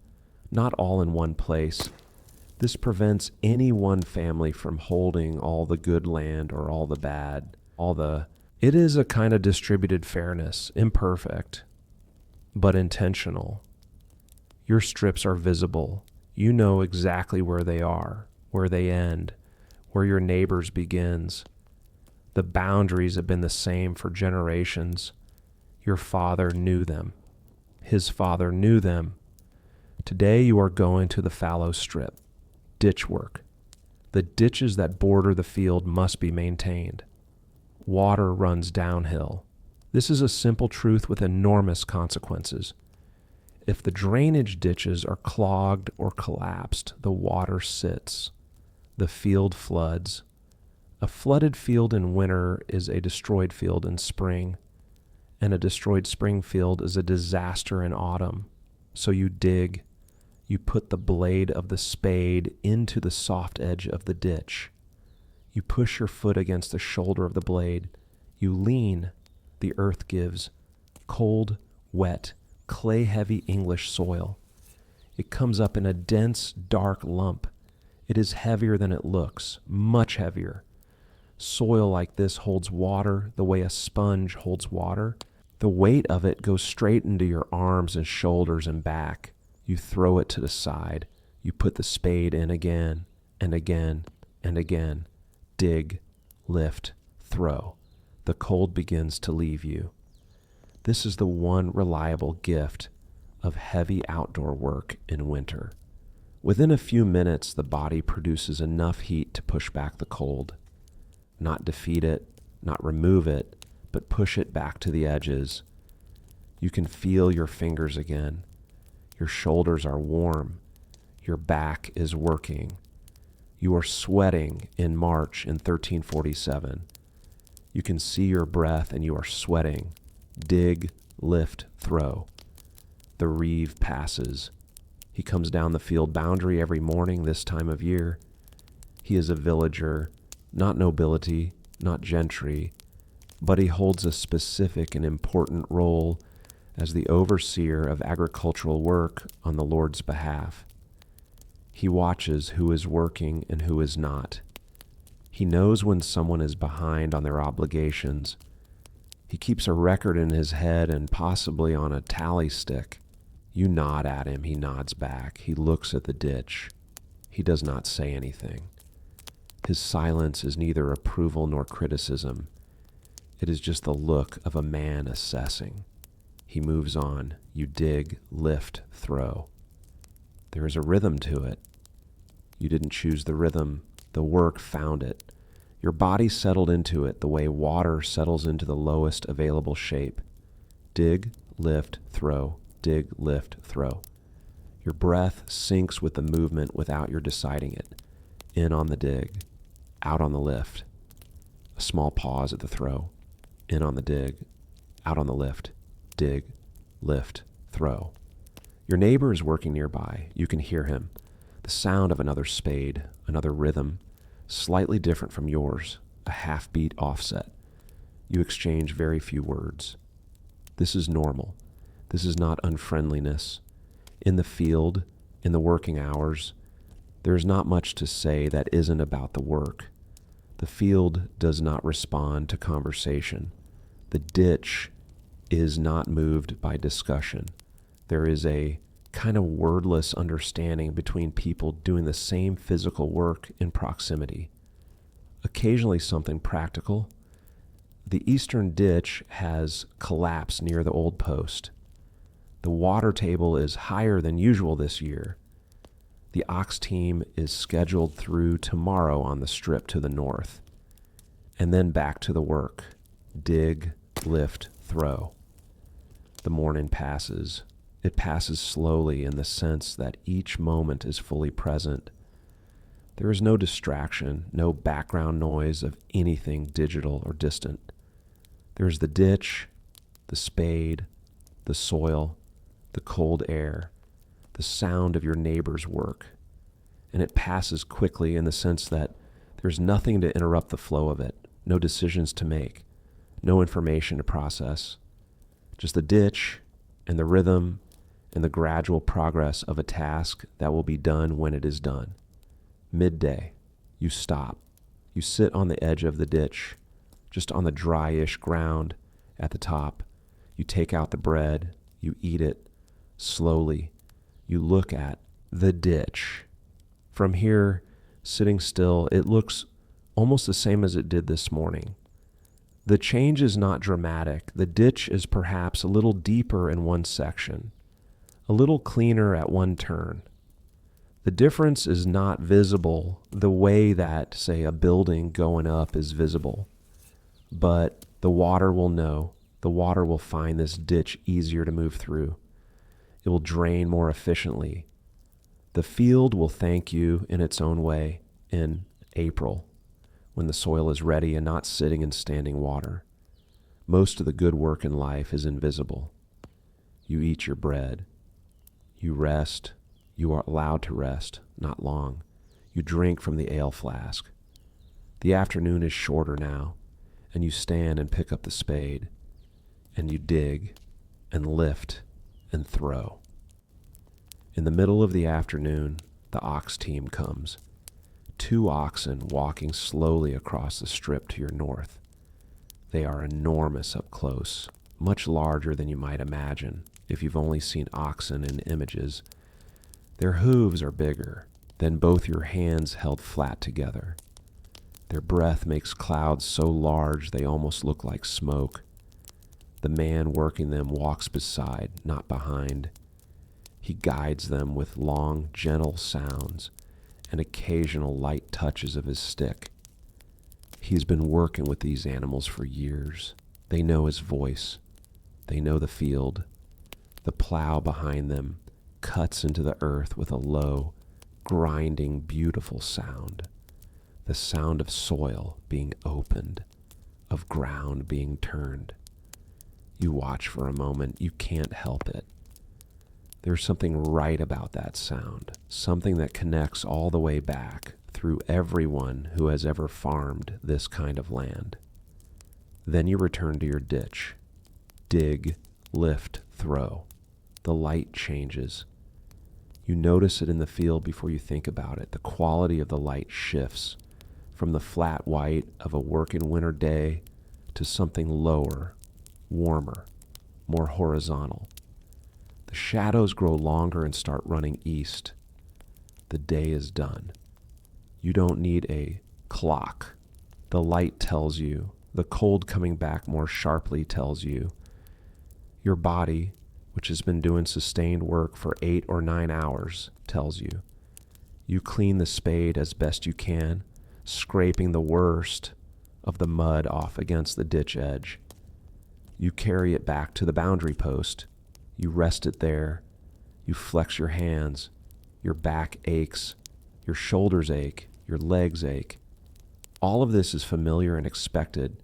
not all in one place. This prevents any one family from holding all the good land or all the bad, It is a kind of distributed fairness, imperfect, but intentional. Your strips are visible. You know exactly where they are, where they end, where your neighbor's begins. The boundaries have been the same for generations. Your father knew them. His father knew them. Today you are going to the fallow strip. Ditch work. The ditches that border the field must be maintained. Water runs downhill. This is a simple truth with enormous consequences. If the drainage ditches are clogged or collapsed, the water sits. The field floods. A flooded field in winter is a destroyed field in spring, and a destroyed spring field is a disaster in autumn. So you dig. You put the blade of the spade into the soft edge of the ditch. You push your foot against the shoulder of the blade. You lean. The earth gives. Cold, wet, clay-heavy English soil. It comes up in a dense, dark lump. It is heavier than it looks, much heavier. Soil like this holds water the way a sponge holds water. The weight of it goes straight into your arms and shoulders and back. You throw it to the side. You put the spade in again and again and again. Dig, lift, throw. The cold begins to leave you. This is the one reliable gift of heavy outdoor work in winter. Within a few minutes, the body produces enough heat to push back the cold. Not defeat it, not remove it, but push it back to the edges. You can feel your fingers again. Your shoulders are warm. Your back is working. You are sweating in March in 1347. You can see your breath and you are sweating. Dig, lift, throw. The reeve passes. He comes down the field boundary every morning this time of year. He is a villager, not nobility, not gentry, but he holds a specific and important role as the overseer of agricultural work on the Lord's behalf. He watches who is working and who is not. He knows when someone is behind on their obligations. He keeps a record in his head and possibly on a tally stick. You nod at him, he nods back. He looks at the ditch. He does not say anything. His silence is neither approval nor criticism. It is just the look of a man assessing. He moves on. You dig, lift, throw. There is a rhythm to it. You didn't choose the rhythm. The work found it. Your body settled into it the way water settles into the lowest available shape. Dig, lift, throw. Dig, lift, throw. Your breath syncs with the movement without your deciding it. In on the dig, out on the lift. A small pause at the throw. In on the dig, out on the lift. Dig, lift, throw. Your neighbor is working nearby. You can hear him. The sound of another spade, another rhythm, slightly different from yours, a half-beat offset. You exchange very few words. This is normal. This is not unfriendliness. In the field, in the working hours, there is not much to say that isn't about the work. The field does not respond to conversation. The ditch is not moved by discussion. There is a kind of wordless understanding between people doing the same physical work in proximity. Occasionally something practical. The eastern ditch has collapsed near the old post. The water table is higher than usual this year. The ox team is scheduled through tomorrow on the strip to the north. And then back to the work. Dig, lift, throw. The morning passes. It passes slowly in the sense that each moment is fully present. There is no distraction, no background noise of anything digital or distant. There is the ditch, the spade, the soil, the cold air, the sound of your neighbor's work. And it passes quickly in the sense that there's nothing to interrupt the flow of it, no decisions to make, no information to process. Just the ditch and the rhythm and the gradual progress of a task that will be done when it is done. Midday, you stop. You sit on the edge of the ditch, just on the dryish ground at the top. You take out the bread, you eat it slowly. You look at the ditch. From here, sitting still, it looks almost the same as it did this morning. The change is not dramatic. The ditch is perhaps a little deeper in one section, a little cleaner at one turn. The difference is not visible the way that, say, a building going up is visible. But the water will know. The water will find this ditch easier to move through. It will drain more efficiently. The field will thank you in its own way in April, when the soil is ready and not sitting in standing water. Most of the good work in life is invisible. You eat your bread. You rest. You are allowed to rest, not long. You drink from the ale flask. The afternoon is shorter now, and you stand and pick up the spade, and you dig and lift and throw. In the middle of the afternoon, the ox team comes. 2 oxen walking slowly across the strip to your north. They are enormous up close, much larger than you might imagine if you've only seen oxen in images. Their hooves are bigger than both your hands held flat together. Their breath makes clouds so large they almost look like smoke. The man working them walks beside, not behind. He guides them with long, gentle sounds and occasional light touches of his stick. He's been working with these animals for years. They know his voice. They know the field. The plow behind them cuts into the earth with a low, grinding, beautiful sound. The sound of soil being opened, of ground being turned. You watch for a moment. You can't help it. There's something right about that sound, something that connects all the way back through everyone who has ever farmed this kind of land. Then you return to your ditch. Dig, lift, throw. The light changes. You notice it in the field before you think about it. The quality of the light shifts from the flat white of a working winter day to something lower, warmer, more horizontal. The shadows grow longer and start running east. The day is done. You don't need a clock. The light tells you. The cold coming back more sharply tells you. Your body, which has been doing sustained work for 8 or 9 hours, tells you. You clean the spade as best you can, scraping the worst of the mud off against the ditch edge. You carry it back to the boundary post. You rest it there. You flex your hands. Your back aches. Your shoulders ache. Your legs ache. All of this is familiar and expected,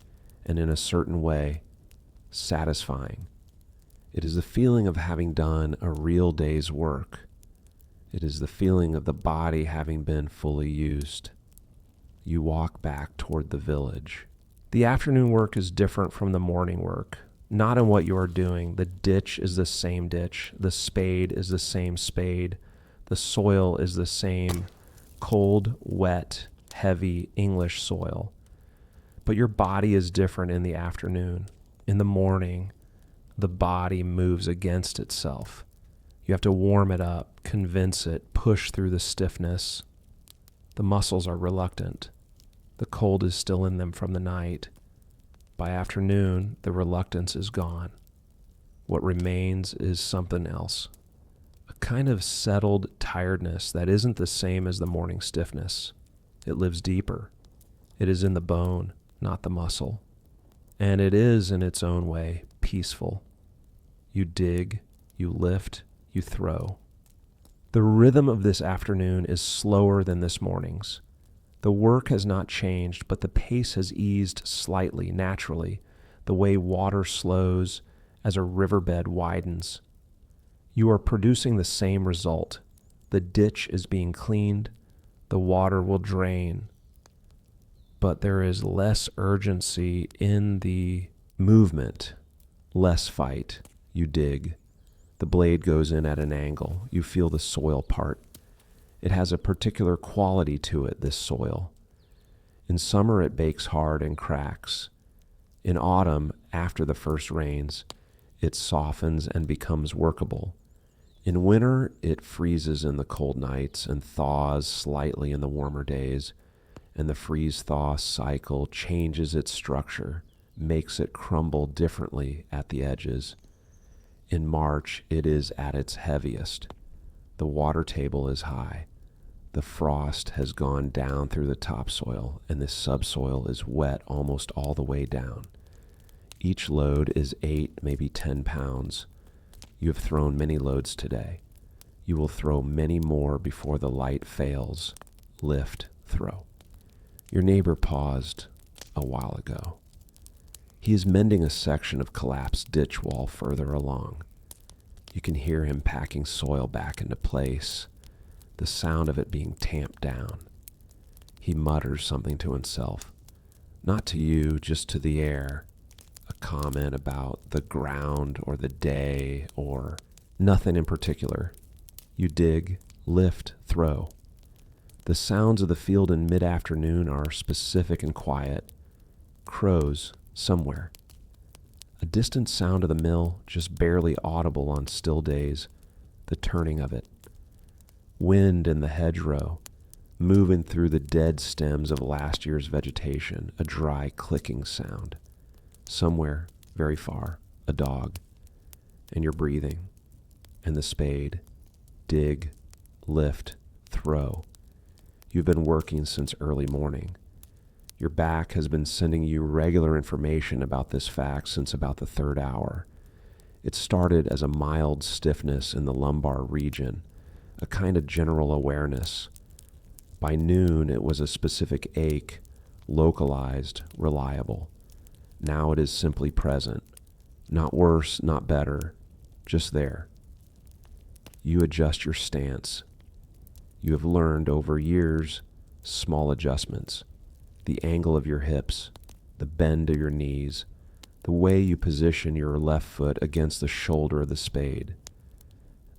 and in a certain way, satisfying. It is the feeling of having done a real day's work. It is the feeling of the body having been fully used. You walk back toward the village. The afternoon work is different from the morning work. Not in what you are doing. The ditch is the same ditch. The spade is the same spade. The soil is the same cold, wet, heavy English soil. But your body is different in the afternoon. In the morning, the body moves against itself. You have to warm it up, convince it, push through the stiffness. The muscles are reluctant. The cold is still in them from the night. By afternoon, the reluctance is gone. What remains is something else. A kind of settled tiredness that isn't the same as the morning stiffness. It lives deeper. It is in the bone, not the muscle. And it is, in its own way, peaceful. You dig, you lift, you throw. The rhythm of this afternoon is slower than this morning's. The work has not changed, but the pace has eased slightly, naturally, the way water slows as a riverbed widens. You are producing the same result. The ditch is being cleaned. The water will drain. But there is less urgency in the movement, less fight. You dig. The blade goes in at an angle. You feel the soil part. It has a particular quality to it, this soil. In summer, it bakes hard and cracks. In autumn, after the first rains, it softens and becomes workable. In winter, it freezes in the cold nights and thaws slightly in the warmer days, and the freeze-thaw cycle changes its structure, makes it crumble differently at the edges. In March, it is at its heaviest. The water table is high. The frost has gone down through the topsoil, and the subsoil is wet almost all the way down. Each load is 8, maybe 10 pounds. You have thrown many loads today. You will throw many more before the light fails. Lift, throw. Your neighbor paused a while ago. He is mending a section of collapsed ditch wall further along. You can hear him packing soil back into place, the sound of it being tamped down. He mutters something to himself, not to you, just to the air, a comment about the ground or the day or nothing in particular. You dig, lift, throw. The sounds of the field in mid-afternoon are specific and quiet. Crows somewhere. A distant sound of the mill, just barely audible on still days, the turning of it. Wind in the hedgerow, moving through the dead stems of last year's vegetation, a dry clicking sound. Somewhere, very far, a dog. And you're breathing. And the spade. Dig, lift, throw. You've been working since early morning. Your back has been sending you regular information about this fact since about the 3rd hour. It started as a mild stiffness in the lumbar region, a kind of general awareness. By noon, it was a specific ache, localized, reliable. Now it is simply present. Not worse, not better, just there. You adjust your stance. You have learned over years small adjustments. The angle of your hips, the bend of your knees, the way you position your left foot against the shoulder of the spade.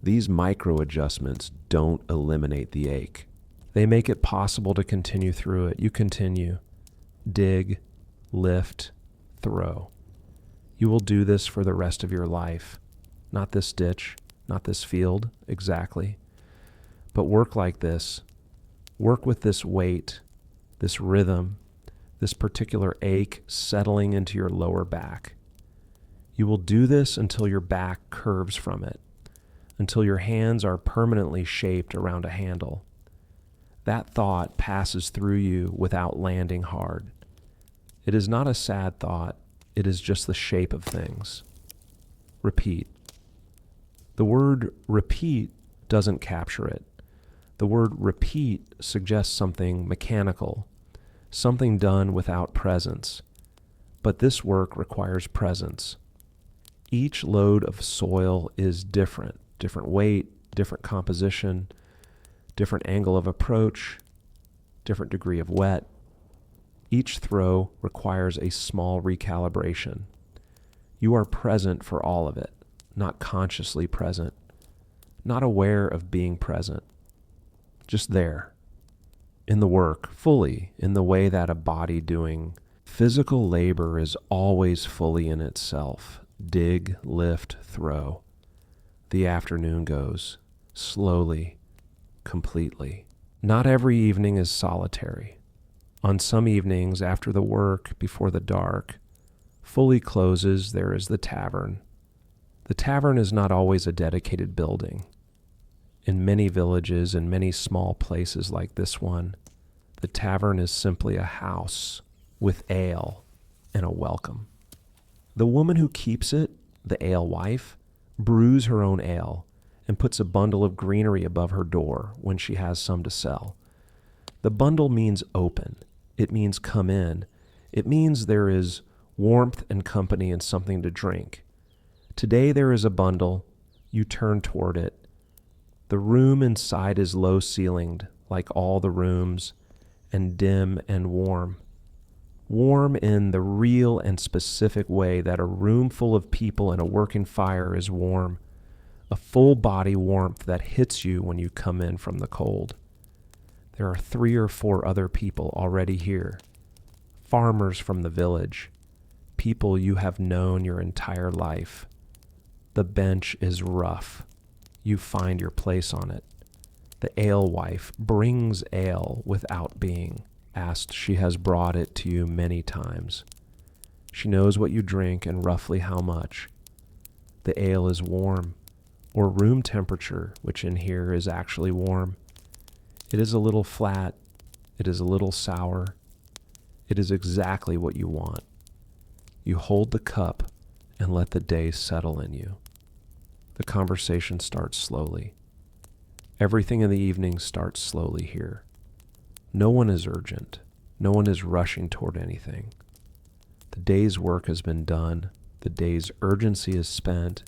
These micro adjustments don't eliminate the ache. They make it possible to continue through it. You continue. Dig, lift, throw. You will do this for the rest of your life. Not this ditch, not this field, exactly. But work like this. Work with this weight, this rhythm, this particular ache settling into your lower back. You will do this until your back curves from it, until your hands are permanently shaped around a handle. That thought passes through you without landing hard. It is not a sad thought. It is just the shape of things. Repeat. The word repeat doesn't capture it. The word repeat suggests something mechanical, something done without presence. But this work requires presence. Each load of soil is different weight, different composition, different angle of approach, different degree of wet. Each throw requires a small recalibration. You are present for all of it, not consciously present, not aware of being present, just there, in the work, fully, in the way that a body doing physical labor is always fully in itself. Dig, lift, throw. The afternoon goes, slowly, completely. Not every evening is solitary. On some evenings, after the work, before the dark fully closes, there is the tavern. The tavern is not always a dedicated building. In many villages and many small places like this one, the tavern is simply a house with ale and a welcome. The woman who keeps it, the alewife, brews her own ale and puts a bundle of greenery above her door when she has some to sell. The bundle means open. It means come in. It means there is warmth and company and something to drink. Today there is a bundle. You turn toward it. The room inside is low-ceilinged, like all the rooms, and dim and warm. Warm in the real and specific way that a room full of people and a working fire is warm, a full-body warmth that hits you when you come in from the cold. There are 3 or 4 other people already here, farmers from the village, people you have known your entire life. The bench is rough. You find your place on it. The alewife brings ale without being asked. She has brought it to you many times. She knows what you drink and roughly how much. The ale is warm, or room temperature, which in here is actually warm. It is a little flat. It is a little sour. It is exactly what you want. You hold the cup and let the day settle in you. The conversation starts slowly. Everything in the evening starts slowly here. No one is urgent. No one is rushing toward anything. The day's work has been done. The day's urgency is spent.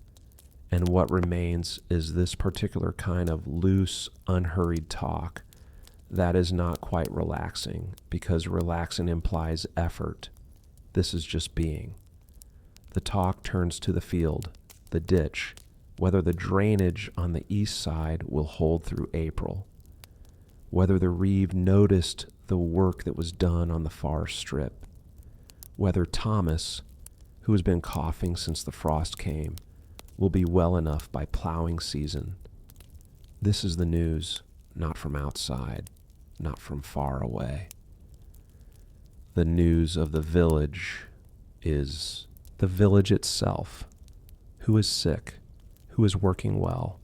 And what remains is this particular kind of loose, unhurried talk that is not quite relaxing, because relaxing implies effort. This is just being. The talk turns to the field, the ditch, whether the drainage on the east side will hold through April, whether the reeve noticed the work that was done on the far strip, whether Thomas, who has been coughing since the frost came, will be well enough by plowing season. This is the news, not from outside, not from far away. The news of the village is the village itself. Who is sick? Who is working well?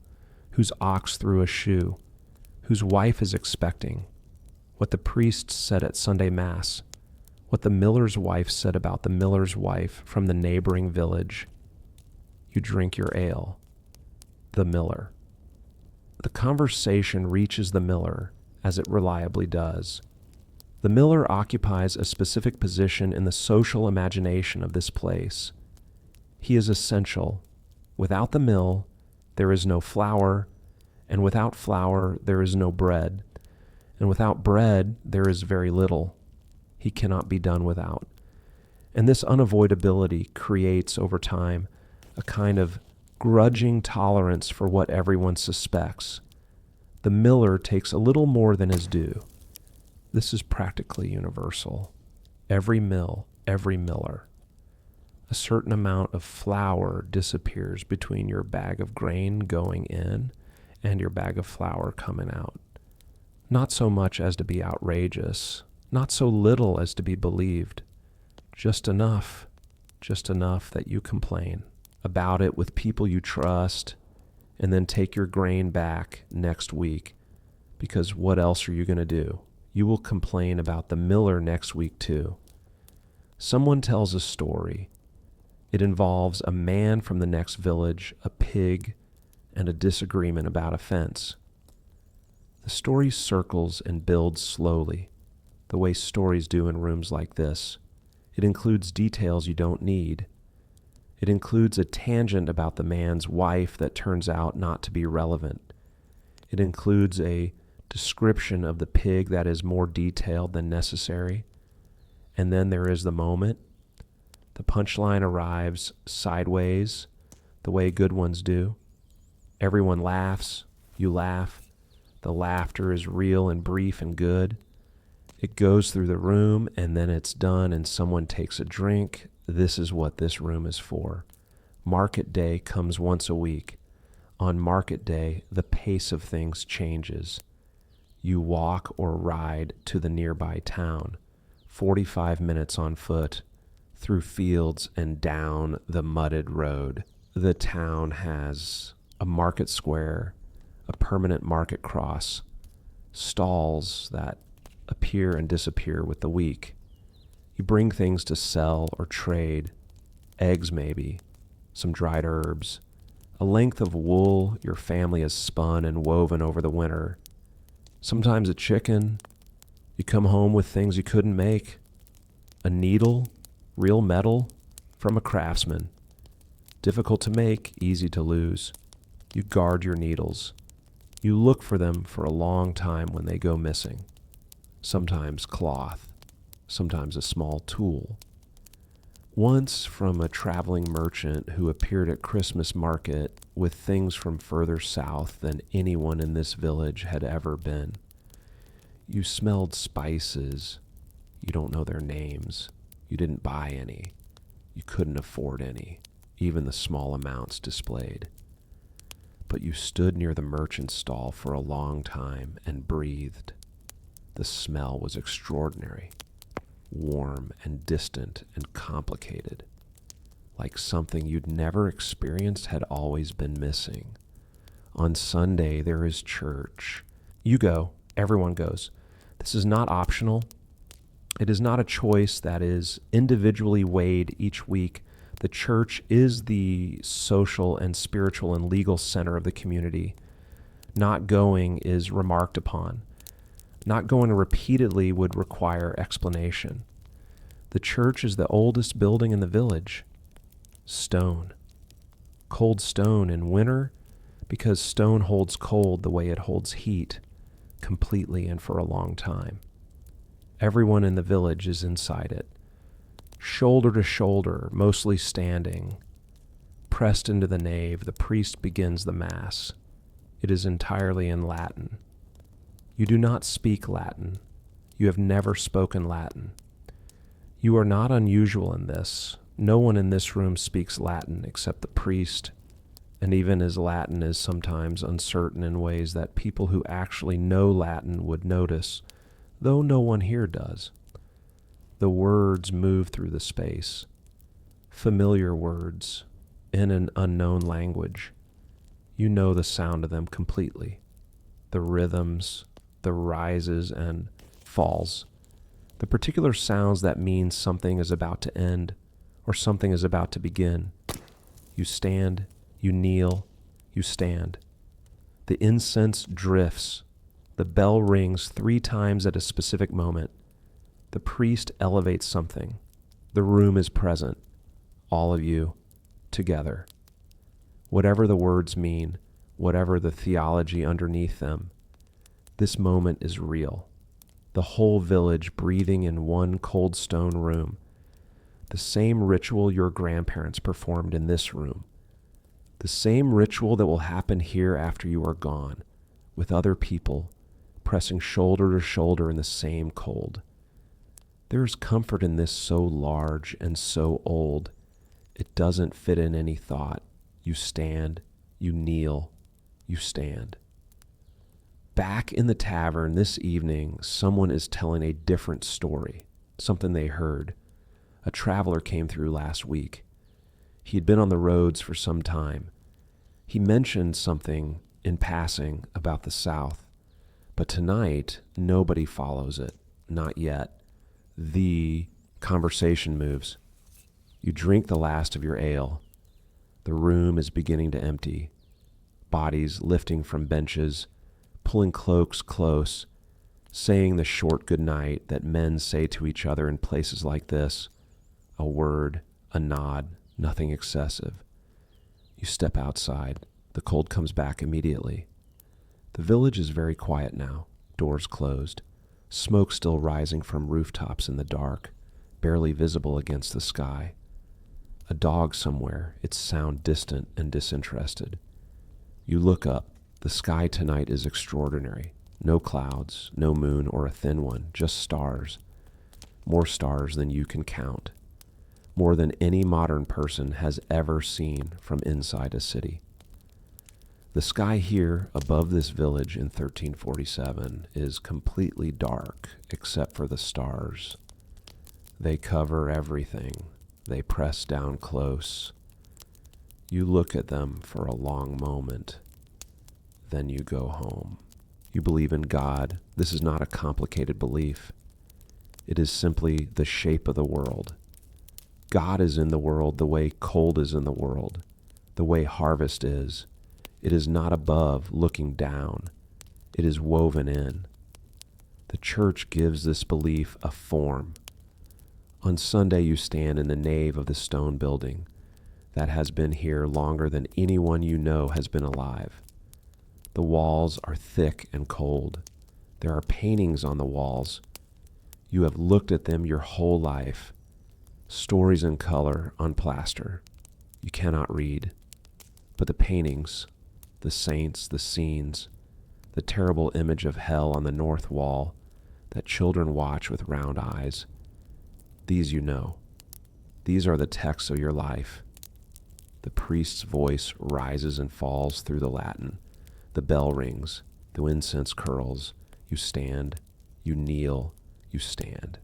Whose ox threw a shoe? Whose wife is expecting? What the priest said at Sunday Mass? What the miller's wife said about the miller's wife from the neighboring village? You drink your ale. The miller. The conversation reaches the miller, as it reliably does. The miller occupies a specific position in the social imagination of this place. He is essential. Without the mill, there is no flour, and without flour, there is no bread, and without bread, there is very little. He cannot be done without. And this unavoidability creates, over time, a kind of grudging tolerance for what everyone suspects. The miller takes a little more than his due. This is practically universal. Every mill, every miller. A certain amount of flour disappears between your bag of grain going in and your bag of flour coming out. Not so much as to be outrageous, not so little as to be believed. Just enough that you complain about it with people you trust, and then take your grain back next week because what else are you going to do? You will complain about the miller next week too. Someone tells a story. It involves a man from the next village, a pig, and a disagreement about a fence. The story circles and builds slowly, the way stories do in rooms like this. It includes details you don't need. It includes a tangent about the man's wife that turns out not to be relevant. It includes a description of the pig that is more detailed than necessary. And then there is the moment. The punchline arrives sideways, the way good ones do. Everyone laughs. You laugh. The laughter is real and brief and good. It goes through the room, and then it's done, and someone takes a drink. This is what this room is for. Market day comes once a week. On market day, the pace of things changes. You walk or ride to the nearby town, 45 minutes on foot, through fields and down the mudded road. The town has a market square, a permanent market cross, stalls that appear and disappear with the week. You bring things to sell or trade, eggs maybe, some dried herbs, a length of wool your family has spun and woven over the winter, sometimes a chicken. You come home with things you couldn't make, a needle, real metal, from a craftsman. Difficult to make, easy to lose. You guard your needles. You look for them for a long time when they go missing. Sometimes cloth, sometimes a small tool. Once from a traveling merchant who appeared at Christmas market with things from further south than anyone in this village had ever been. You smelled spices. You don't know their names. You didn't buy any. You couldn't afford any, even the small amounts displayed. But you stood near the merchant's stall for a long time and breathed. The smell was extraordinary, warm and distant and complicated, like something you'd never experienced had always been missing. On Sunday, there is church. You go, everyone goes. This is not optional. It is not a choice that is individually weighed each week. The church is the social and spiritual and legal center of the community. Not going is remarked upon. Not going repeatedly would require explanation. The church is the oldest building in the village. Stone. Cold stone in winter because stone holds cold the way it holds heat, completely and for a long time. Everyone in the village is inside it, shoulder to shoulder, mostly standing. Pressed into the nave, the priest begins the Mass. It is entirely in Latin. You do not speak Latin. You have never spoken Latin. You are not unusual in this. No one in this room speaks Latin except the priest, and even his Latin is sometimes uncertain in ways that people who actually know Latin would notice, though no one here does. The words move through the space, familiar words in an unknown language. You know the sound of them completely, the rhythms, the rises and falls, the particular sounds that mean something is about to end or something is about to begin. You stand, you kneel, you stand. The incense drifts. The bell rings 3 times at a specific moment. The priest elevates something. The room is present. All of you, together. Whatever the words mean, whatever the theology underneath them, this moment is real. The whole village breathing in one cold stone room. The same ritual your grandparents performed in this room. The same ritual that will happen here after you are gone, with other people, pressing shoulder to shoulder in the same cold. There is comfort in this so large and so old. It doesn't fit in any thought. You stand, you kneel, you stand. Back in the tavern this evening, someone is telling a different story, something they heard. A traveler came through last week. He had been on the roads for some time. He mentioned something in passing about the South. But tonight, nobody follows it. Not yet. The conversation moves. You drink the last of your ale. The room is beginning to empty. Bodies lifting from benches, pulling cloaks close, saying the short goodnight that men say to each other in places like this. A word, a nod, nothing excessive. You step outside. The cold comes back immediately. The village is very quiet now, doors closed, smoke still rising from rooftops in the dark, barely visible against the sky. A dog somewhere, its sound distant and disinterested. You look up. The sky tonight is extraordinary. No clouds, no moon or a thin one, just stars. More stars than you can count. More than any modern person has ever seen from inside a city. The sky here above this village in 1347 is completely dark except for the stars. They cover everything. They press down close. You look at them for a long moment. Then you go home. You believe in God. This is not a complicated belief. It is simply the shape of the world. God is in the world the way cold is in the world, the way harvest is. It is not above looking down. It is woven in. The church gives this belief a form. On Sunday you stand in the nave of the stone building that has been here longer than anyone you know has been alive. The walls are thick and cold. There are paintings on the walls. You have looked at them your whole life. Stories in color on plaster. You cannot read. But the paintings, the saints, the scenes, the terrible image of hell on the north wall that children watch with round eyes, these you know. These are the texts of your life. The priest's voice rises and falls through the Latin. The bell rings. The incense curls. You stand. You kneel. You stand.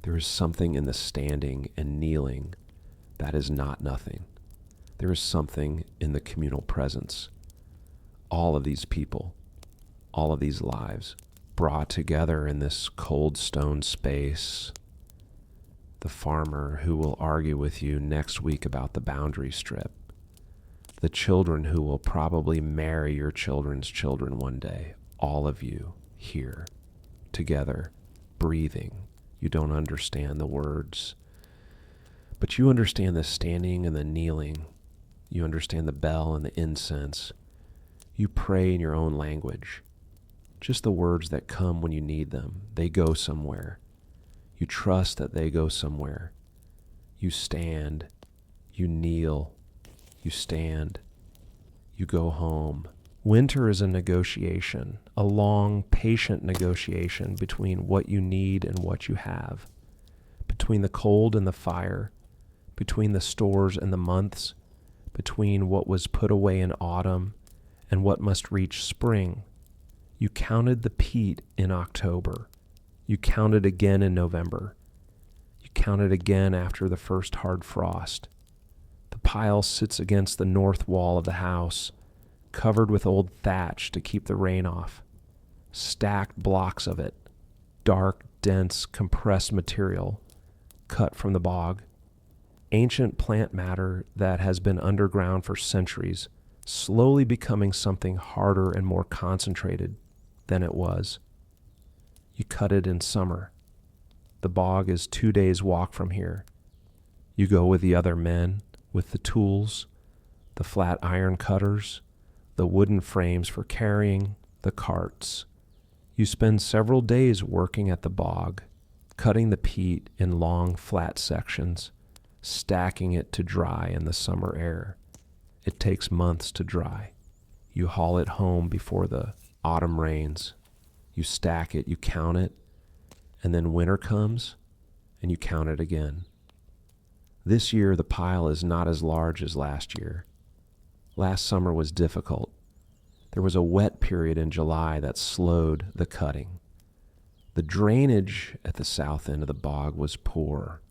There is something in the standing and kneeling that is not nothing. There is something in the communal presence. All of these people, all of these lives, brought together in this cold stone space. The farmer who will argue with you next week about the boundary strip. The children who will probably marry your children's children one day. All of you here, together, breathing. You don't understand the words, but you understand the standing and the kneeling. You understand the bell and the incense. You pray in your own language. Just the words that come when you need them. They go somewhere. You trust that they go somewhere. You stand. You kneel. You stand. You go home. Winter is a negotiation, a long, patient negotiation between what you need and what you have, between the cold and the fire, between the stores and the months, between what was put away in autumn and what must reach spring. You counted the peat in October. You counted again in November. You counted again after the first hard frost. The pile sits against the north wall of the house, covered with old thatch to keep the rain off. Stacked blocks of it, dark, dense, compressed material, cut from the bog. Ancient plant matter that has been underground for centuries, slowly becoming something harder and more concentrated than it was. You cut it in summer. The bog is 2 days' walk from here. You go with the other men, with the tools, the flat iron cutters, the wooden frames for carrying, the carts. You spend several days working at the bog, cutting the peat in long, flat sections, stacking it to dry in the summer air. It takes months to dry. You haul it home before the autumn rains. You stack it, you count it, and then winter comes, and you count it again. This year, the pile is not as large as last year. Last summer was difficult. There was a wet period in July that slowed the cutting. The drainage at the south end of the bog was poor.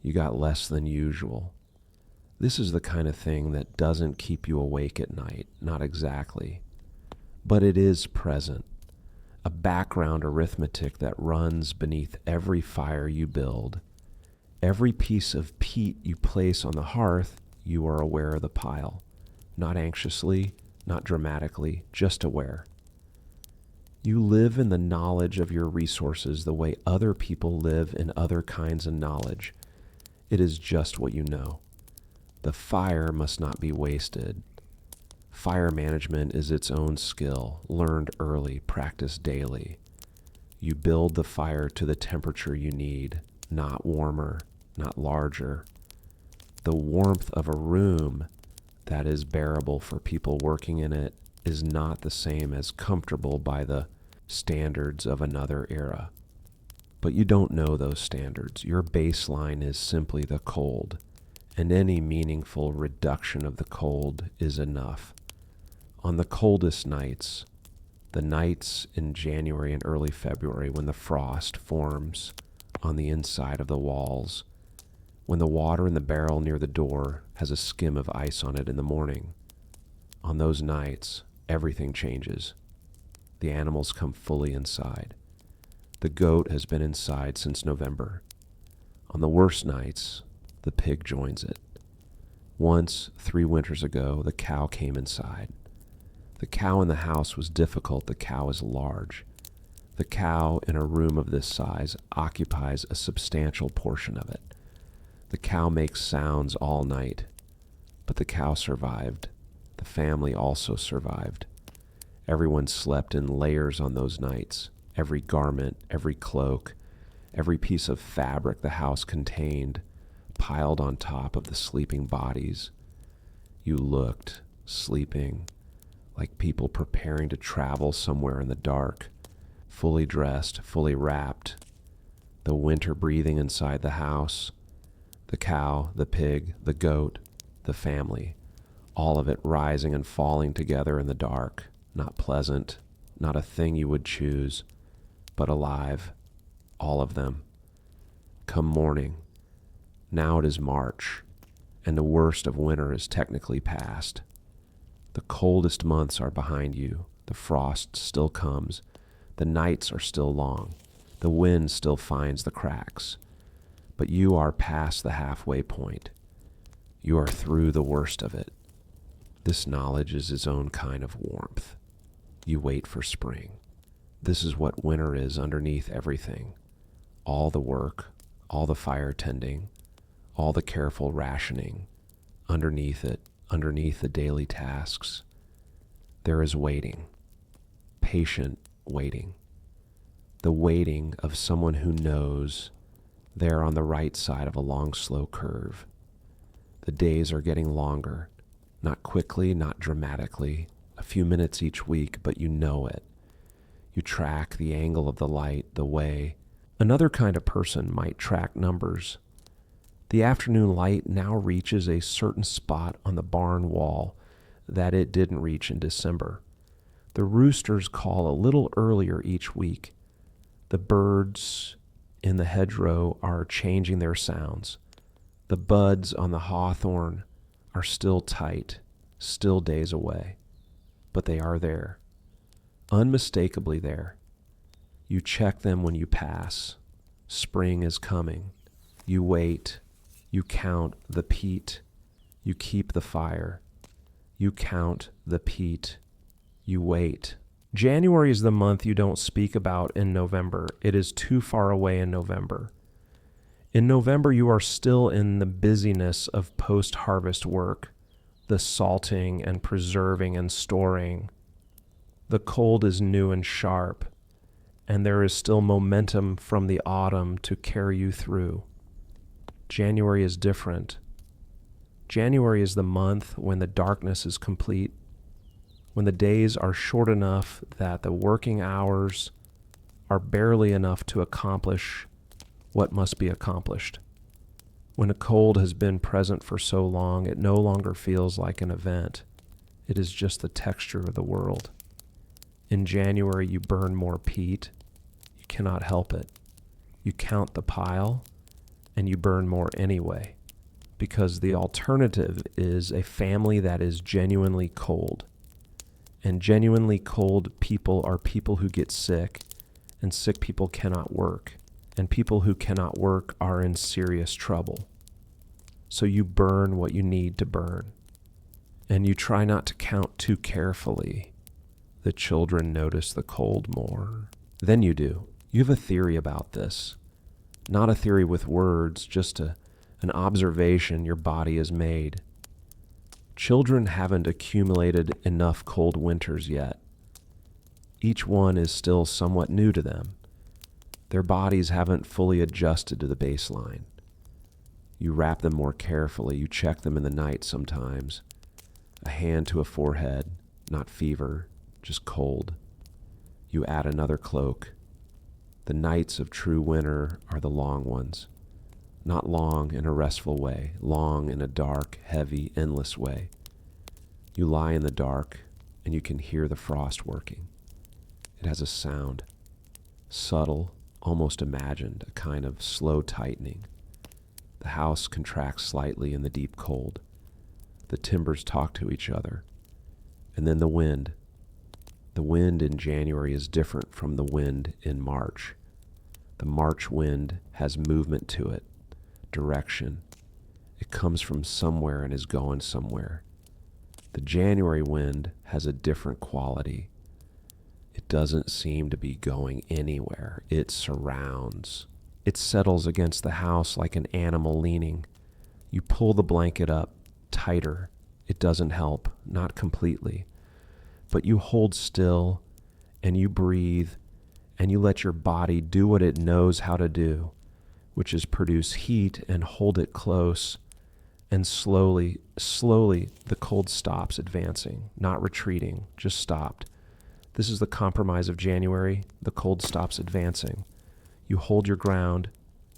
You got less than usual. This is the kind of thing that doesn't keep you awake at night, not exactly. But it is present. a background arithmetic that runs beneath every fire you build. Every piece of peat you place on the hearth, you are aware of the pile. Not anxiously, not dramatically, just aware. You live in the knowledge of your resources the way other people live in other kinds of knowledge. It is just what you know. The fire must not be wasted. Fire management is its own skill, learned early, practiced daily. You build the fire to the temperature you need, not warmer, not larger. The warmth of a room that is bearable for people working in it is not the same as comfortable by the standards of another era. But you don't know those standards. Your baseline is simply the cold, and any meaningful reduction of the cold is enough. On the coldest nights, the nights in January and early February when the frost forms on the inside of the walls, when the water in the barrel near the door has a skim of ice on it in the morning, on those nights, everything changes. The animals come fully inside. The goat has been inside since November. On the worst nights, the pig joins it. Once, 3 winters ago, the cow came inside. The cow in the house was difficult. The cow is large. The cow in a room of this size occupies a substantial portion of it. The cow makes sounds all night, but the cow survived. The family also survived. Everyone slept in layers on those nights. Every garment, every cloak, every piece of fabric the house contained, piled on top of the sleeping bodies. You looked, sleeping, like people preparing to travel somewhere in the dark, fully dressed, fully wrapped, the winter breathing inside the house, the cow, the pig, the goat, the family, all of it rising and falling together in the dark, not pleasant, not a thing you would choose, but alive, all of them. Come morning, now it is March, and the worst of winter is technically past. The coldest months are behind you. The frost still comes. The nights are still long. The wind still finds the cracks. But you are past the halfway point. You are through the worst of it. This knowledge is its own kind of warmth. You wait for spring. This is what winter is underneath everything. All the work, all the fire tending, all the careful rationing. Underneath it, underneath the daily tasks, there is waiting, patient waiting, the waiting of someone who knows they're on the right side of a long, slow curve. The days are getting longer, not quickly, not dramatically, a few minutes each week, but you know it. You track the angle of the light, the way another kind of person might track numbers. The afternoon light now reaches a certain spot on the barn wall that it didn't reach in December. The roosters call a little earlier each week. The birds in the hedgerow are changing their sounds. The buds on the hawthorn are still tight, still days away, but they are there, unmistakably there. You check them when you pass. Spring is coming. You wait. You count the peat. You keep the fire. You count the peat. You wait. January is the month you don't speak about in November. It is too far away in November. In November, you are still in the busyness of post-harvest work, the salting and preserving and storing. The cold is new and sharp, and there is still momentum from the autumn to carry you through. January is different. January is the month when the darkness is complete, when the days are short enough that the working hours are barely enough to accomplish what must be accomplished. When a cold has been present for so long, it no longer feels like an event. It is just the texture of the world. In January, you burn more peat. You cannot help it. You count the pile, and you burn more anyway, because the alternative is a family that is genuinely cold. And genuinely cold people are people who get sick, and sick people cannot work. And people who cannot work are in serious trouble. So you burn what you need to burn. And you try not to count too carefully. The children notice the cold more. Then you do. You have a theory about this. Not a theory with words, just an observation your body has made. Children haven't accumulated enough cold winters yet. Each one is still somewhat new to them. Their bodies haven't fully adjusted to the baseline. You wrap them more carefully. You check them in the night sometimes. A hand to a forehead, not fever, just cold. You add another cloak. The nights of true winter are the long ones. Not long in a restful way, long in a dark, heavy, endless way. You lie in the dark, and you can hear the frost working. It has a sound, subtle, almost imagined, a kind of slow tightening. The house contracts slightly in the deep cold. The timbers talk to each other. And then the wind. The wind in January is different from the wind in March. The March wind has movement to it. Direction. It comes from somewhere and is going somewhere. The January wind has a different quality. It doesn't seem to be going anywhere. It surrounds. It settles against the house like an animal leaning. You pull the blanket up tighter. It doesn't help, not completely. But you hold still and you breathe and you let your body do what it knows how to do, which is produce heat and hold it close, and slowly, the cold stops advancing, not retreating, just stopped. This is the compromise of January. The cold stops advancing. You hold your ground.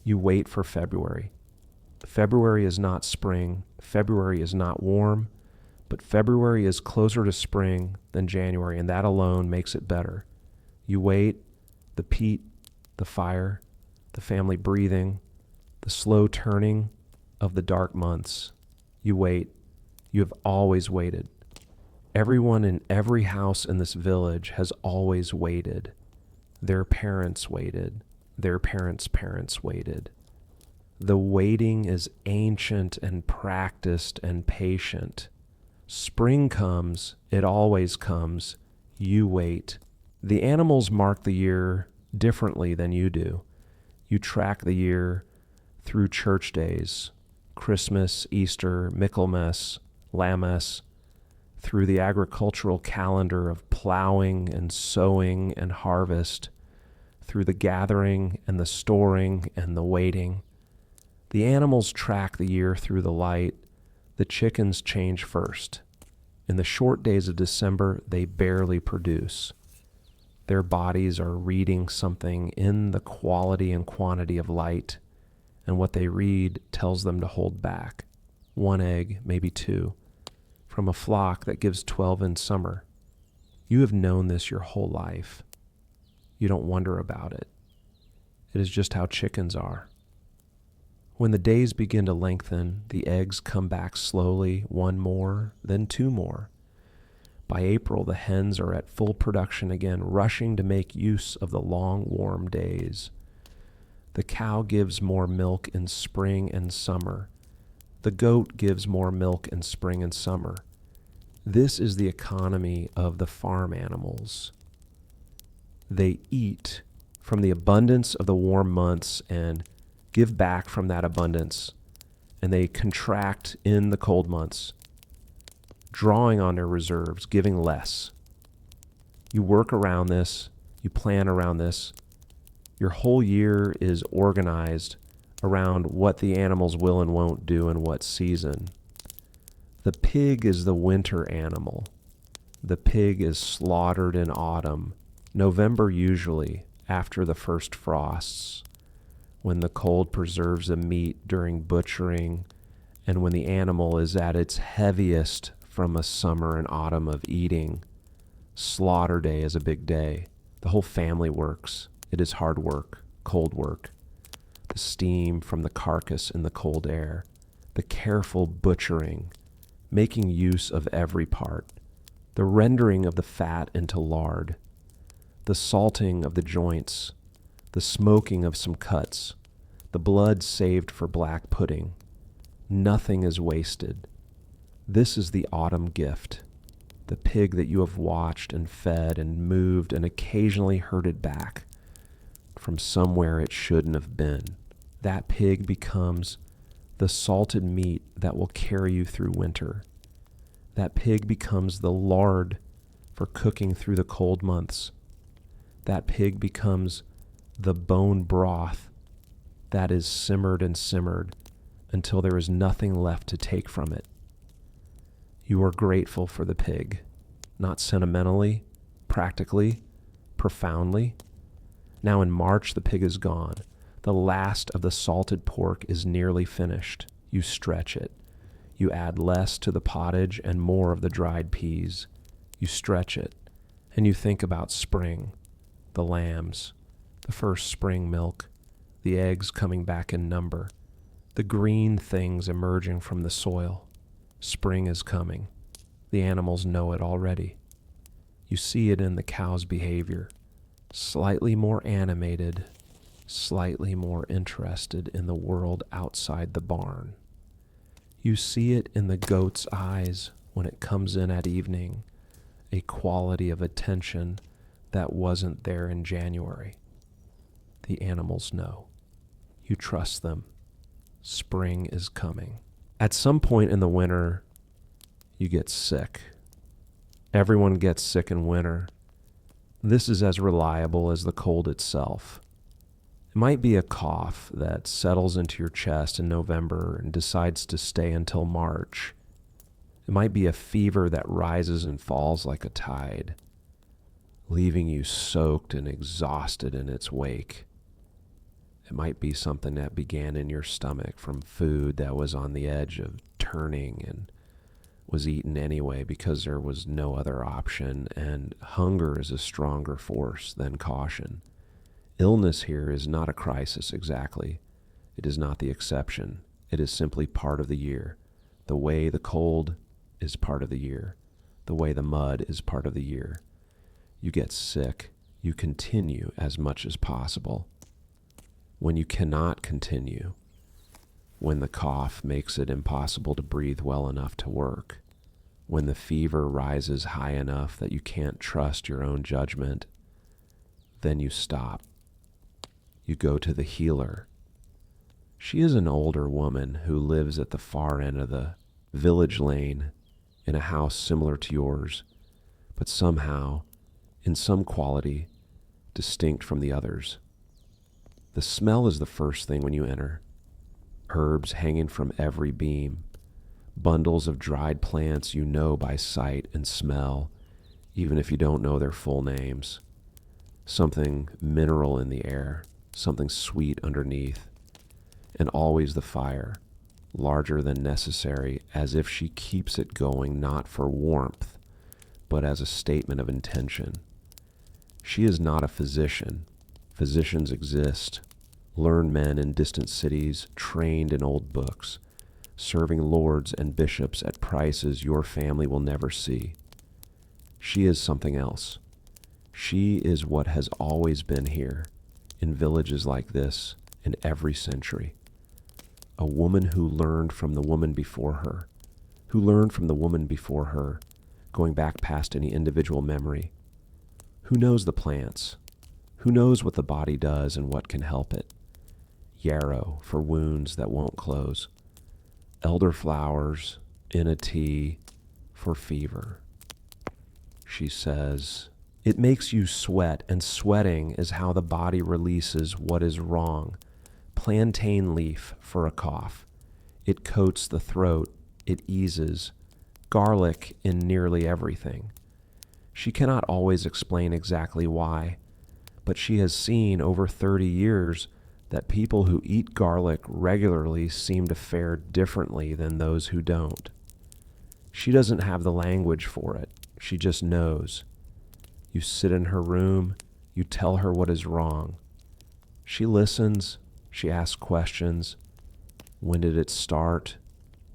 You wait for February. February is not spring. February is not warm, but February is closer to spring than January, and that alone makes it better. You wait, the peat, the fire, the family breathing, the slow turning of the dark months. You wait. You have always waited. Everyone in every house in this village has always waited. Their parents waited. Their parents' parents waited. The waiting is ancient and practiced and patient. Spring comes. It always comes. You wait. The animals mark the year differently than you do. You track the year through church days, Christmas, Easter, Michaelmas, Lammas, through the agricultural calendar of plowing and sowing and harvest, through the gathering and the storing and the waiting. The animals track the year through the light. The chickens change first. In the short days of December, they barely produce. Their bodies are reading something in the quality and quantity of light, and what they read tells them to hold back. 1 egg, maybe 2, from a flock that gives 12 in summer. You have known this your whole life. You don't wonder about it. It is just how chickens are. When the days begin to lengthen, the eggs come back slowly, 1 more, then 2 more. By April, the hens are at full production again, rushing to make use of the long, warm days. The cow gives more milk in spring and summer. The goat gives more milk in spring and summer. This is the economy of the farm animals. They eat from the abundance of the warm months and give back from that abundance, and they contract in the cold months, drawing on their reserves, giving less. You work around this, you plan around this. Your whole year is organized around what the animals will and won't do in what season. The pig is the winter animal. The pig is slaughtered in autumn, November usually, after the first frosts, when the cold preserves the meat during butchering, and when the animal is at its heaviest from a summer and autumn of eating. Slaughter day is a big day. The whole family works. It is hard work, cold work. The steam from the carcass in the cold air, the careful butchering, making use of every part. the rendering of the fat into lard, the salting of the joints, the smoking of some cuts, the blood saved for black pudding. Nothing is wasted. This is the autumn gift, the pig that you have watched and fed and moved and occasionally herded back from somewhere it shouldn't have been. That pig becomes the salted meat that will carry you through winter. That pig becomes the lard for cooking through the cold months. That pig becomes the bone broth that is simmered and simmered until there is nothing left to take from it. You are grateful for the pig, not sentimentally, practically, profoundly. Now in March, the pig is gone. The last of the salted pork is nearly finished. You stretch it. You add less to the pottage and more of the dried peas. You stretch it, and you think about spring, the lambs, the first spring milk, the eggs coming back in number, the green things emerging from the soil. Spring is coming. The animals know it already. You see it in the cow's behavior, slightly more animated, slightly more interested in the world outside the barn. You see it in the goat's eyes when it comes in at evening, a quality of attention that wasn't there in January. The animals know. You trust them. Spring is coming. At some point in the winter, you get sick. Everyone gets sick in winter. This is as reliable as the cold itself. It might be a cough that settles into your chest in November and decides to stay until March. It might be a fever that rises and falls like a tide, leaving you soaked and exhausted in its wake. It might be something that began in your stomach from food that was on the edge of turning and was eaten anyway because there was no other option, and hunger is a stronger force than caution. Illness here is not a crisis exactly. It is not the exception. It is simply part of the year. The way the cold is part of the year. The way the mud is part of the year. You get sick. You continue as much as possible. When you cannot continue, when the cough makes it impossible to breathe well enough to work, when the fever rises high enough that you can't trust your own judgment, then you stop. You go to the healer. She is an older woman who lives at the far end of the village lane in a house similar to yours, but somehow, in some quality, distinct from the others. The smell is the first thing when you enter. Herbs hanging from every beam. Bundles of dried plants you know by sight and smell, even if you don't know their full names. Something mineral in the air, something sweet underneath. And always the fire, larger than necessary, as if she keeps it going not for warmth, but as a statement of intention. She is not a physician. Physicians exist, learned men in distant cities, trained in old books, serving lords and bishops at prices your family will never see. She is something else. She is what has always been here, in villages like this, in every century. A woman who learned from the woman before her, who learned from the woman before her, going back past any individual memory. Who knows the plants? Who knows what the body does and what can help it? Yarrow for wounds that won't close. Elderflowers in a tea for fever. She says, it makes you sweat, and sweating is how the body releases what is wrong. Plantain leaf for a cough. It coats the throat. It eases. Garlic in nearly everything. She cannot always explain exactly why, but she has seen over 30 years that people who eat garlic regularly seem to fare differently than those who don't. She doesn't have the language for it. She just knows. You sit in her room. You tell her what is wrong. She listens. She asks questions. When did it start?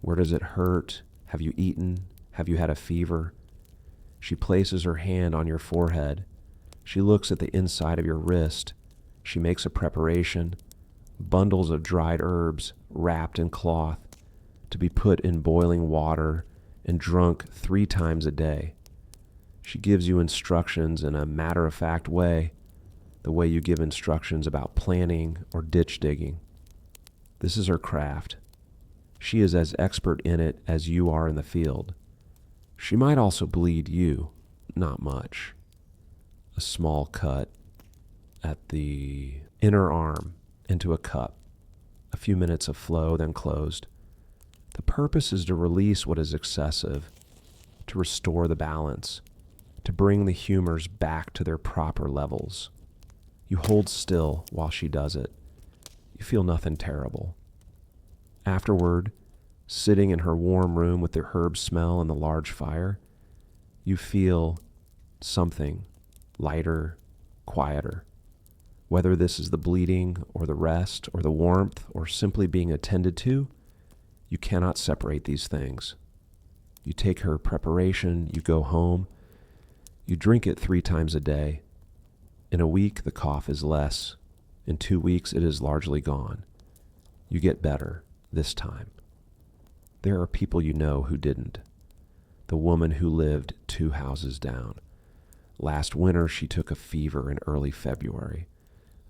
Where does it hurt? Have you eaten? Have you had a fever? She places her hand on your forehead. She looks at the inside of your wrist. She makes a preparation, bundles of dried herbs wrapped in cloth to be put in boiling water and drunk 3 times a day. She gives you instructions in a matter-of-fact way, the way you give instructions about planting or ditch digging. This is her craft. She is as expert in it as you are in the field. She might also bleed you, not much. A small cut at the inner arm into a cup, a few minutes of flow, then closed. The purpose is to release what is excessive, to restore the balance, to bring the humors back to their proper levels. You hold still while she does it. You feel nothing terrible. Afterward, sitting in her warm room with the herb smell and the large fire, you feel something lighter, quieter. Whether this is the bleeding or the rest or the warmth or simply being attended to, you cannot separate these things. You take her preparation, you go home, you drink it 3 times a day. In a week, the cough is less. In 2 weeks, it is largely gone. You get better this time. There are people you know who didn't. The woman who lived 2 houses down. Last winter, she took a fever in early February.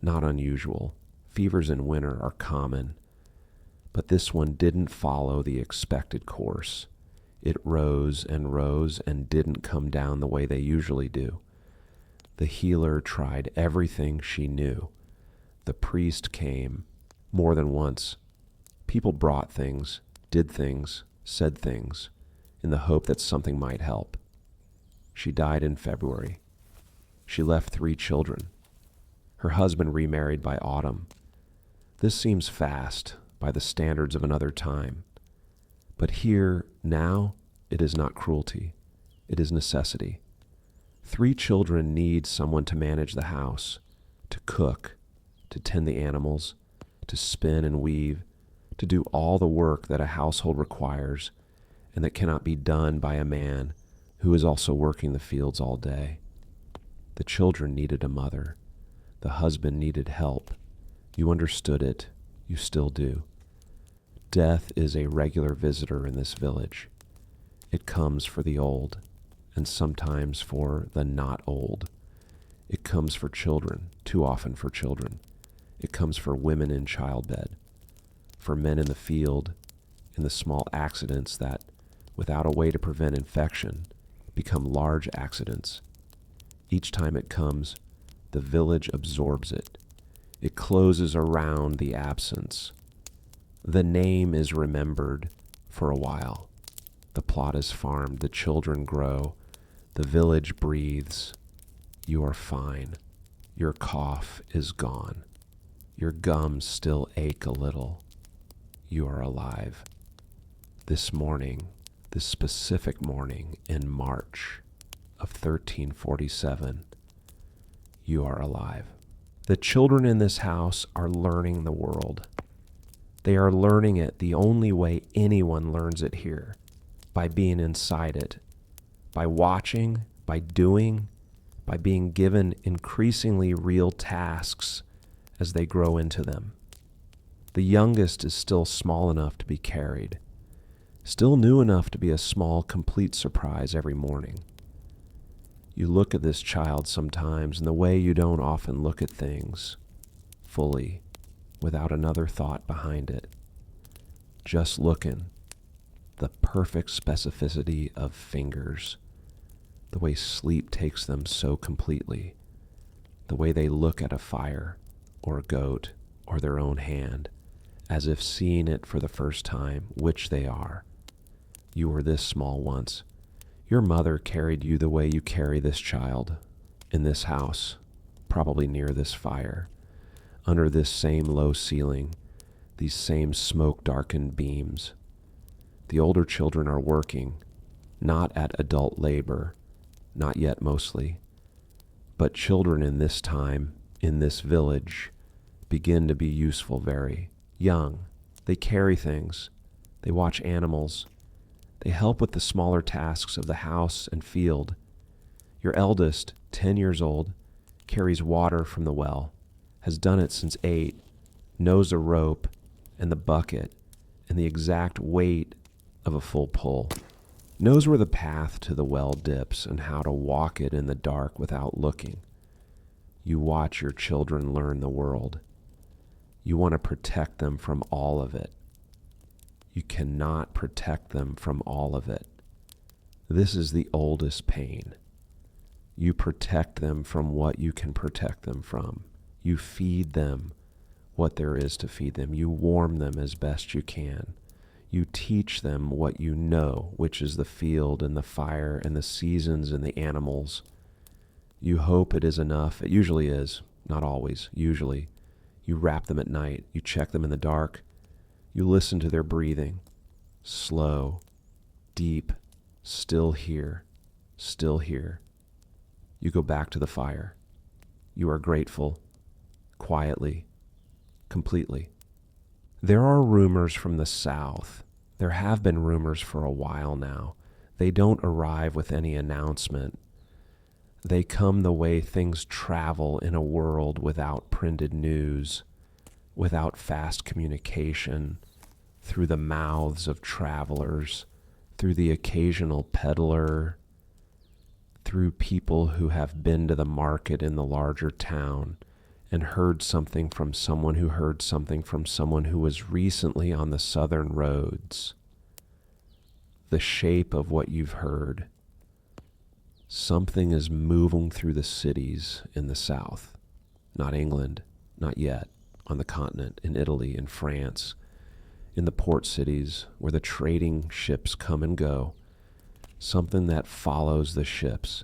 Not unusual. Fevers in winter are common. But this one didn't follow the expected course. It rose and didn't come down the way they usually do. The healer tried everything she knew. The priest came more than once. People brought things, did things, said things, in the hope that something might help. She died in February. She left 3 children. Her husband remarried by autumn. This seems fast by the standards of another time. But here, now, it is not cruelty. It is necessity. 3 children need someone to manage the house, to cook, to tend the animals, to spin and weave, to do all the work that a household requires and that cannot be done by a man who is also working the fields all day. The children needed a mother. The husband needed help. You understood it. You still do. Death is a regular visitor in this village. It comes for the old, and sometimes for the not old. It comes for children, too often for children. It comes for women in childbed, for men in the field, in the small accidents that, without a way to prevent infection, become large accidents. Each time it comes, the village absorbs it. It closes around the absence. The name is remembered for a while. The plot is farmed, the children grow, the village breathes. You are fine. Your cough is gone. Your gums still ache a little. You are alive. This morning, this specific morning in March of 1347, you are alive. The children in this house are learning the world. They are learning it the only way anyone learns it here, by being inside it, by watching, by doing, by being given increasingly real tasks as they grow into them. The youngest is still small enough to be carried, still new enough to be a small, complete surprise every morning. You look at this child sometimes in the way you don't often look at things, fully, without another thought behind it. Just looking, the perfect specificity of fingers, the way sleep takes them so completely, the way they look at a fire or a goat or their own hand, as if seeing it for the first time, which they are. You were this small once. Your mother carried you the way you carry this child, in this house, probably near this fire, under this same low ceiling, these same smoke-darkened beams. The older children are working, not at adult labor, not yet mostly, but children in this time, in this village, begin to be useful very young. They carry things. They watch animals. They help with the smaller tasks of the house and field. Your eldest, 10 years old, carries water from the well, has done it since 8, knows a rope and the bucket and the exact weight of a full pull, knows where the path to the well dips and how to walk it in the dark without looking. You watch your children learn the world. You want to protect them from all of it. You cannot protect them from all of it. This is the oldest pain. You protect them from what you can protect them from. You feed them what there is to feed them. You warm them as best you can. You teach them what you know, which is the field and the fire and the seasons and the animals. You hope it is enough. It usually is, not always, usually. You wrap them at night. You check them in the dark. You listen to their breathing. Slow, deep, still here, still here. You go back to the fire. You are grateful, quietly, completely. There are rumors from the South. There have been rumors for a while now. They don't arrive with any announcement. They come the way things travel in a world without printed news, without fast communication, through the mouths of travelers, through the occasional peddler, through people who have been to the market in the larger town and heard something from someone who heard something from someone who was recently on the southern roads. The shape of what you've heard. Something is moving through the cities in the South. Not England, not yet. On the continent, in Italy, in France, in the port cities where the trading ships come and go. Something that follows the ships,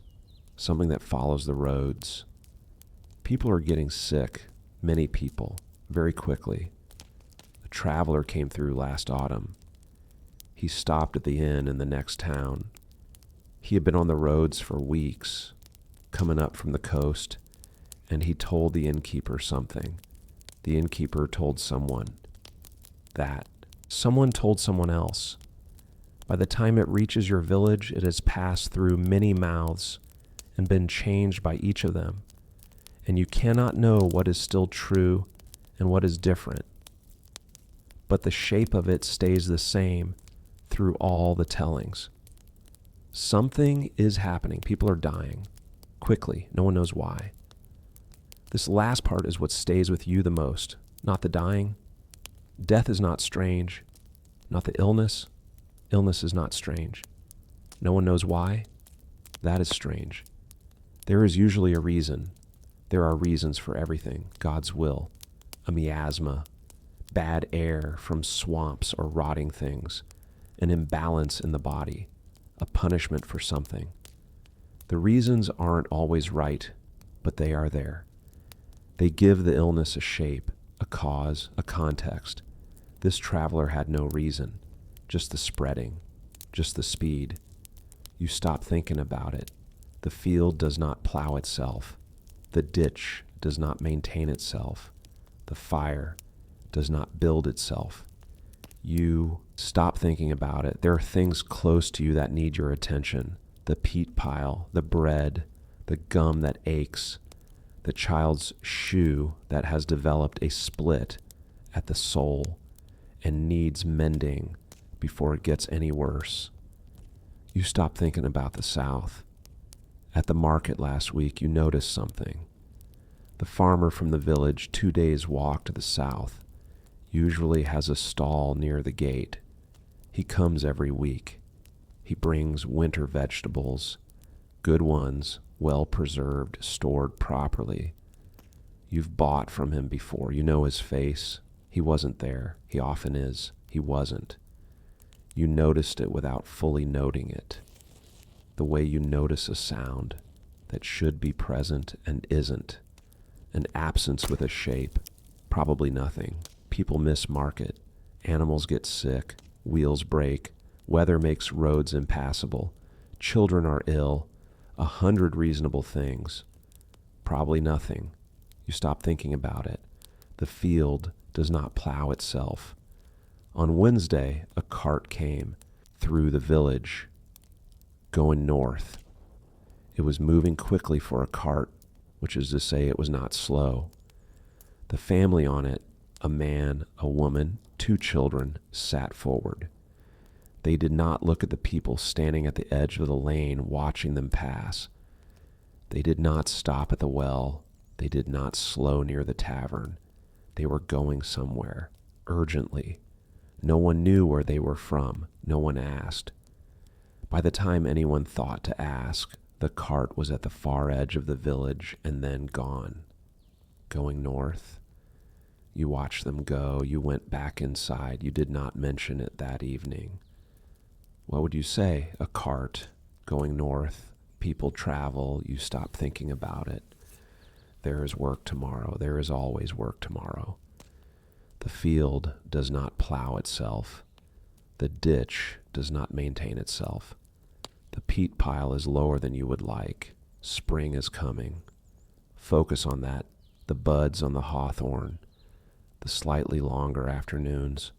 something that follows the roads. People are getting sick, many people, very quickly. A traveler came through last autumn. He stopped at the inn in the next town. He had been on the roads for weeks, coming up from the coast, and he told the innkeeper something. The innkeeper told someone that. Someone told someone else. By the time it reaches your village, it has passed through many mouths and been changed by each of them. And you cannot know what is still true and what is different. But the shape of it stays the same through all the tellings. Something is happening. People are dying quickly. No one knows why. This last part is what stays with you the most, not the dying. Death is not strange, not the illness. Illness is not strange. No one knows why. That is strange. There is usually a reason. There are reasons for everything. God's will, a miasma, bad air from swamps or rotting things, an imbalance in the body, a punishment for something. The reasons aren't always right, but they are there. They give the illness a shape, a cause, a context. This traveler had no reason, just the spreading, just the speed. You stop thinking about it. The field does not plow itself. The ditch does not maintain itself. The fire does not build itself. You stop thinking about it. There are things close to you that need your attention. The peat pile, the bread, the gum that aches, the child's shoe that has developed a split at the sole and needs mending before it gets any worse. You stop thinking about the South. At the market last week, you noticed something. The farmer from the village 2 days' walk to the south usually has a stall near the gate. He comes every week. He brings winter vegetables, good ones, well preserved, stored properly. You've bought from him before. You know his face. He wasn't there. He often is. He wasn't. You noticed it without fully noting it. The way you notice a sound that should be present and isn't. An absence with a shape. Probably nothing. People miss market. Animals get sick. Wheels break. Weather makes roads impassable. Children are ill. 100 reasonable things. Probably nothing. You stop thinking about it. The field does not plow itself. On Wednesday, a cart came through the village, going north. It was moving quickly for a cart, which is to say it was not slow. The family on it, a man, a woman, 2 children, sat forward. They did not look at the people standing at the edge of the lane watching them pass. They did not stop at the well. They did not slow near the tavern. They were going somewhere, urgently. No one knew where they were from. No one asked. By the time anyone thought to ask, the cart was at the far edge of the village and then gone. Going north. You watched them go. You went back inside. You did not mention it that evening. What would you say? A cart going north. People travel. You stop thinking about it. There is work tomorrow. There is always work tomorrow. The field does not plow itself. The ditch does not maintain itself. The peat pile is lower than you would like. Spring is coming. Focus on that. The buds on the hawthorn. The slightly longer afternoons.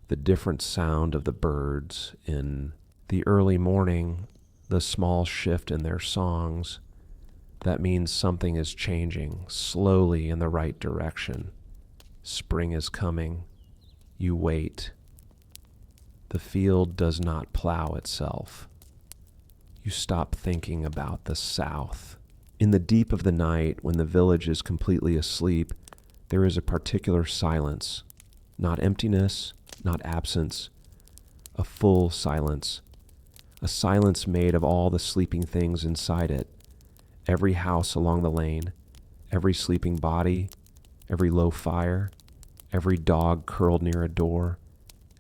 The different sound of the birds in the early morning. The small shift in their songs. That means something is changing slowly in the right direction. Spring is coming. You wait. The field does not plow itself. You stop thinking about the south. In the deep of the night, when the village is completely asleep, there is a particular silence. Not emptiness, not absence. A full silence. A silence made of all the sleeping things inside it. Every house along the lane, every sleeping body, every low fire, every dog curled near a door,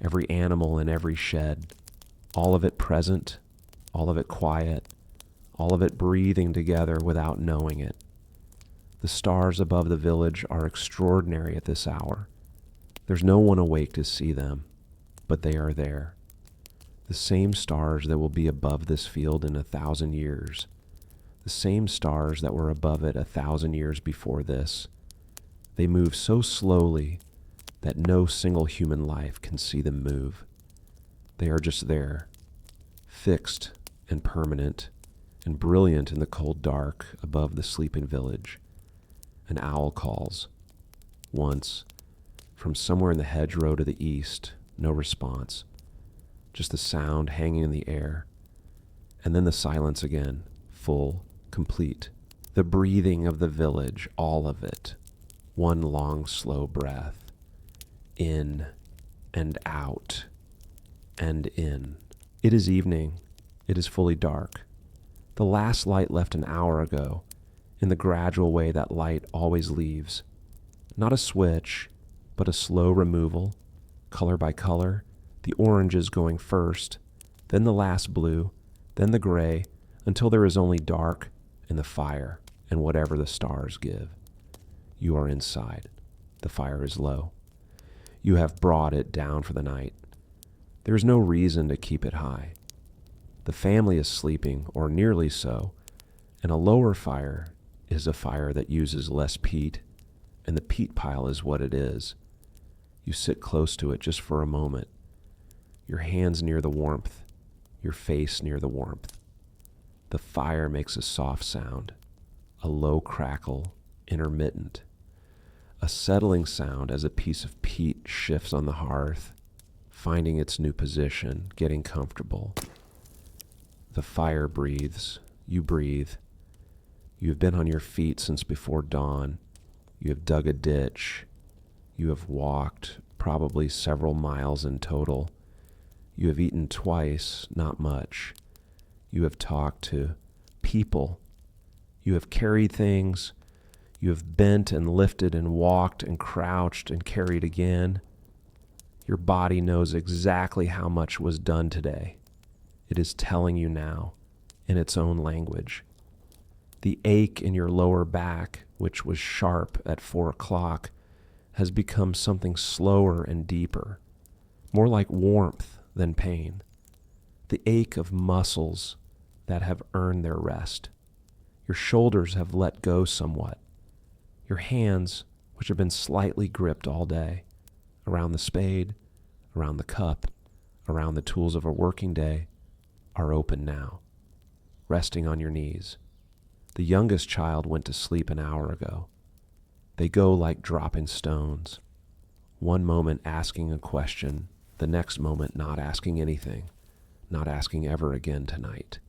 every animal in every shed, all of it present, all of it quiet, all of it breathing together without knowing it. The stars above the village are extraordinary at this hour. There's no one awake to see them, but they are there. The same stars that will be above this field in 1,000 years. The same stars that were above it 1,000 years before this. They move so slowly that no single human life can see them move. They are just there, fixed and permanent and brilliant in the cold dark above the sleeping village. An owl calls. Once, from somewhere in the hedgerow to the east, no response. Just the sound hanging in the air. And then the silence again, full, complete. The breathing of the village, all of it. One long, slow breath. In and out and in. It is evening. It is fully dark. The last light left an hour ago, in the gradual way that light always leaves. Not a switch, but a slow removal, color by color, the oranges going first, then the last blue, then the gray, until there is only dark and the fire and whatever the stars give. You are inside. The fire is low. You have brought it down for the night. There is no reason to keep it high. The family is sleeping, or nearly so, and a lower fire is a fire that uses less peat, and the peat pile is what it is. You sit close to it just for a moment, your hands near the warmth, your face near the warmth. The fire makes a soft sound, a low crackle, intermittent, a settling sound as a piece of peat shifts on the hearth, finding its new position, getting comfortable. The fire breathes, you breathe. You have been on your feet since before dawn. You have dug a ditch. You have walked, probably several miles in total. You have eaten twice, not much. You have talked to people. You have carried things. You have bent and lifted and walked and crouched and carried again. Your body knows exactly how much was done today. It is telling you now, in its own language. The ache in your lower back, which was sharp at 4 o'clock, has become something slower and deeper, more like warmth than pain. The ache of muscles that have earned their rest. Your shoulders have let go somewhat. Your hands, which have been slightly gripped all day, around the spade, around the cup, around the tools of a working day, are open now, resting on your knees. The youngest child went to sleep an hour ago. They go like dropping stones, one moment asking a question, the next moment not asking anything, not asking ever again tonight.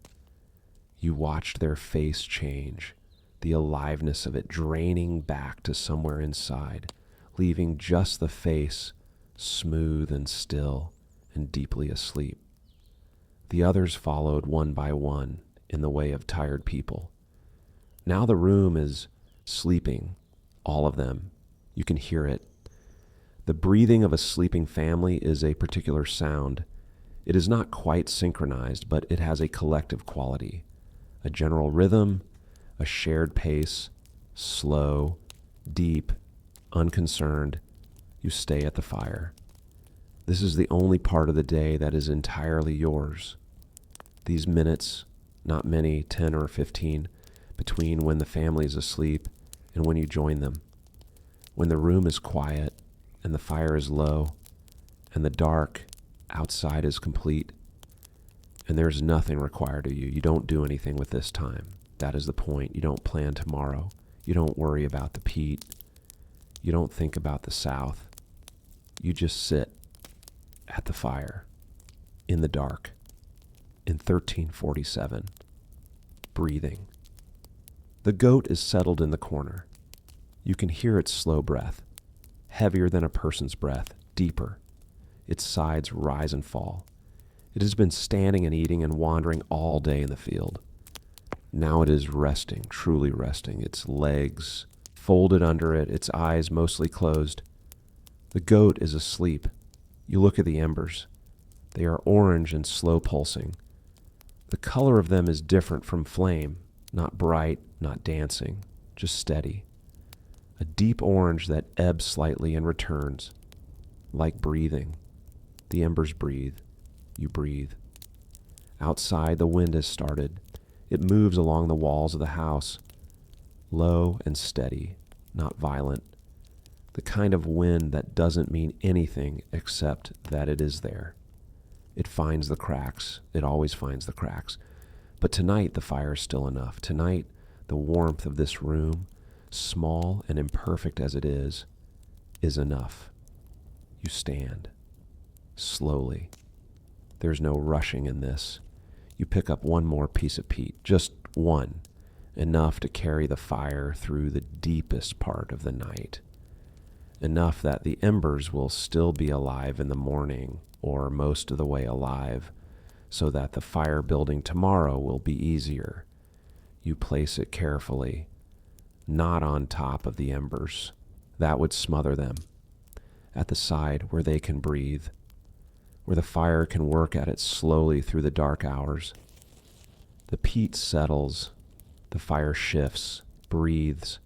You watched their face change, the aliveness of it draining back to somewhere inside, leaving just the face smooth and still and deeply asleep. The others followed one by one in the way of tired people. Now the room is sleeping, all of them. You can hear it. The breathing of a sleeping family is a particular sound. It is not quite synchronized, but it has a collective quality, a general rhythm, a shared pace, slow, deep, unconcerned. You stay at the fire. This is the only part of the day that is entirely yours. These minutes, not many, 10 or 15, between when the family is asleep and when you join them. When the room is quiet and the fire is low and the dark outside is complete and there's nothing required of you. You don't do anything with this time. That is the point. You don't plan tomorrow. You don't worry about the peat. You don't think about the South. You just sit at the fire in the dark in 1347, breathing. The goat is settled in the corner. You can hear its slow breath, heavier than a person's breath, deeper. Its sides rise and fall. It has been standing and eating and wandering all day in the field. Now it is resting, truly resting, its legs folded under it, its eyes mostly closed. The goat is asleep. You look at the embers. They are orange and slow pulsing. The color of them is different from flame, not bright, not dancing, just steady. A deep orange that ebbs slightly and returns, like breathing. The embers breathe. You breathe. Outside, the wind has started. It moves along the walls of the house, low and steady, not violent. The kind of wind that doesn't mean anything except that it is there. It finds the cracks. It always finds the cracks. But tonight, the fire is still enough. Tonight, the warmth of this room, small and imperfect as it is enough. You stand, slowly. There's no rushing in this. You pick up one more piece of peat, just one, enough to carry the fire through the deepest part of the night. Enough that the embers will still be alive in the morning, or most of the way alive, so that the fire building tomorrow will be easier. You place it carefully, not on top of the embers. That would smother them. At the side where they can breathe, where the fire can work at it slowly through the dark hours. The peat settles, the fire shifts, breathes.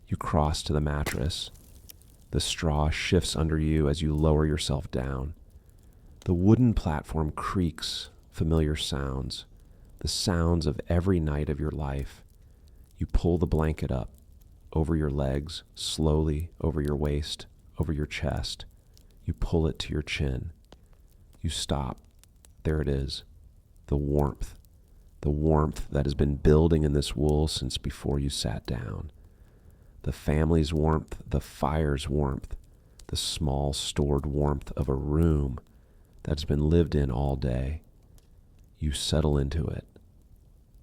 You cross to the mattress. The straw shifts under you as you lower yourself down. The wooden platform creaks, familiar sounds, the sounds of every night of your life. You pull the blanket up, over your legs, slowly over your waist, over your chest. You pull it to your chin. You stop. There it is. The warmth that has been building in this wool since before you sat down. The family's warmth, the fire's warmth, the small stored warmth of a room that's been lived in all day. You settle into it.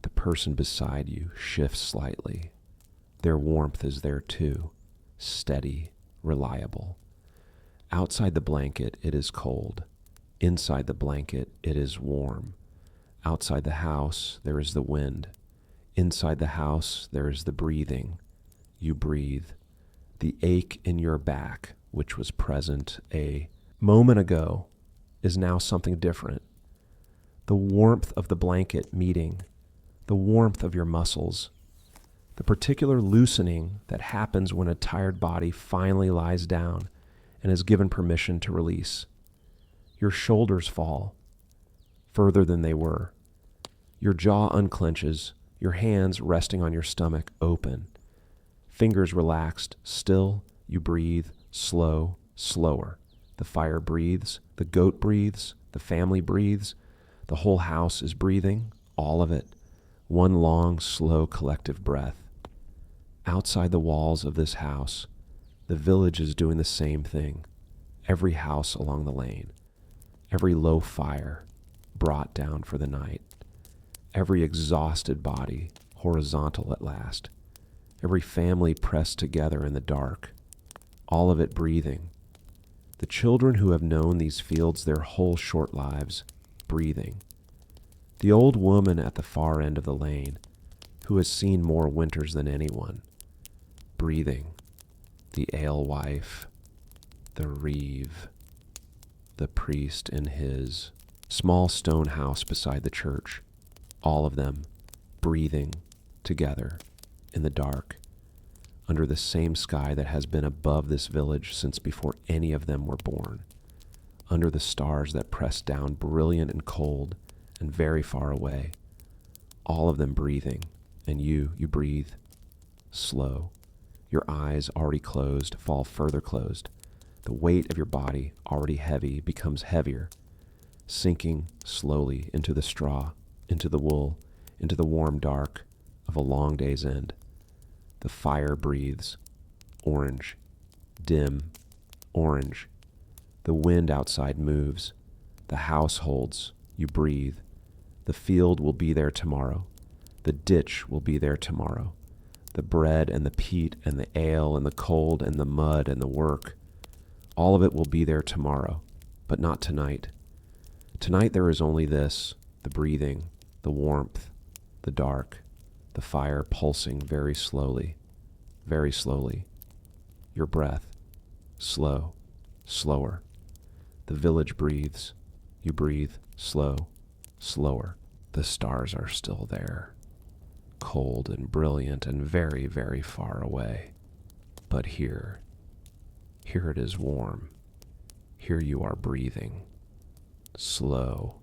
The person beside you shifts slightly. Their warmth is there too, steady, reliable. Outside the blanket, it is cold. Inside the blanket, it is warm. Outside the house, there is the wind. Inside the house, there is the breathing. You breathe. The ache in your back, which was present a moment ago, is now something different. The warmth of the blanket meeting, the warmth of your muscles, the particular loosening that happens when a tired body finally lies down and is given permission to release. Your shoulders fall further than they were. Your jaw unclenches, your hands resting on your stomach open. Fingers relaxed, still, you breathe, slow, slower. The fire breathes, the goat breathes, the family breathes, the whole house is breathing, all of it, One long, slow, collective breath. Outside the walls of this house, the village is doing the same thing. Every house along the lane, every low fire brought down for the night, every exhausted body horizontal at last, every family pressed together in the dark, all of it breathing. The children who have known these fields their whole short lives, breathing. The old woman at the far end of the lane, who has seen more winters than anyone, breathing. The alewife, the reeve, the priest in his small stone house beside the church, all of them breathing together in the dark, under the same sky that has been above this village since before any of them were born, under the stars that press down brilliant and cold and very far away, all of them breathing, and you breathe slow. Your eyes already closed fall further closed. The weight of your body, already heavy, becomes heavier, sinking slowly into the straw, into the wool, into the warm dark of a long day's end. The fire breathes, orange, dim, orange. The wind outside moves. The house holds. You breathe. The field will be there tomorrow. The ditch will be there tomorrow. The bread and the peat and the ale and the cold and the mud and the work, all of it will be there tomorrow, but not tonight. Tonight there is only this, the breathing, the warmth, the dark, the fire pulsing very slowly, your breath, slow, slower. The village breathes, you breathe, slow, slower. The stars are still there, cold and brilliant and very, very far away. But here it is warm. Here you are breathing. Slow,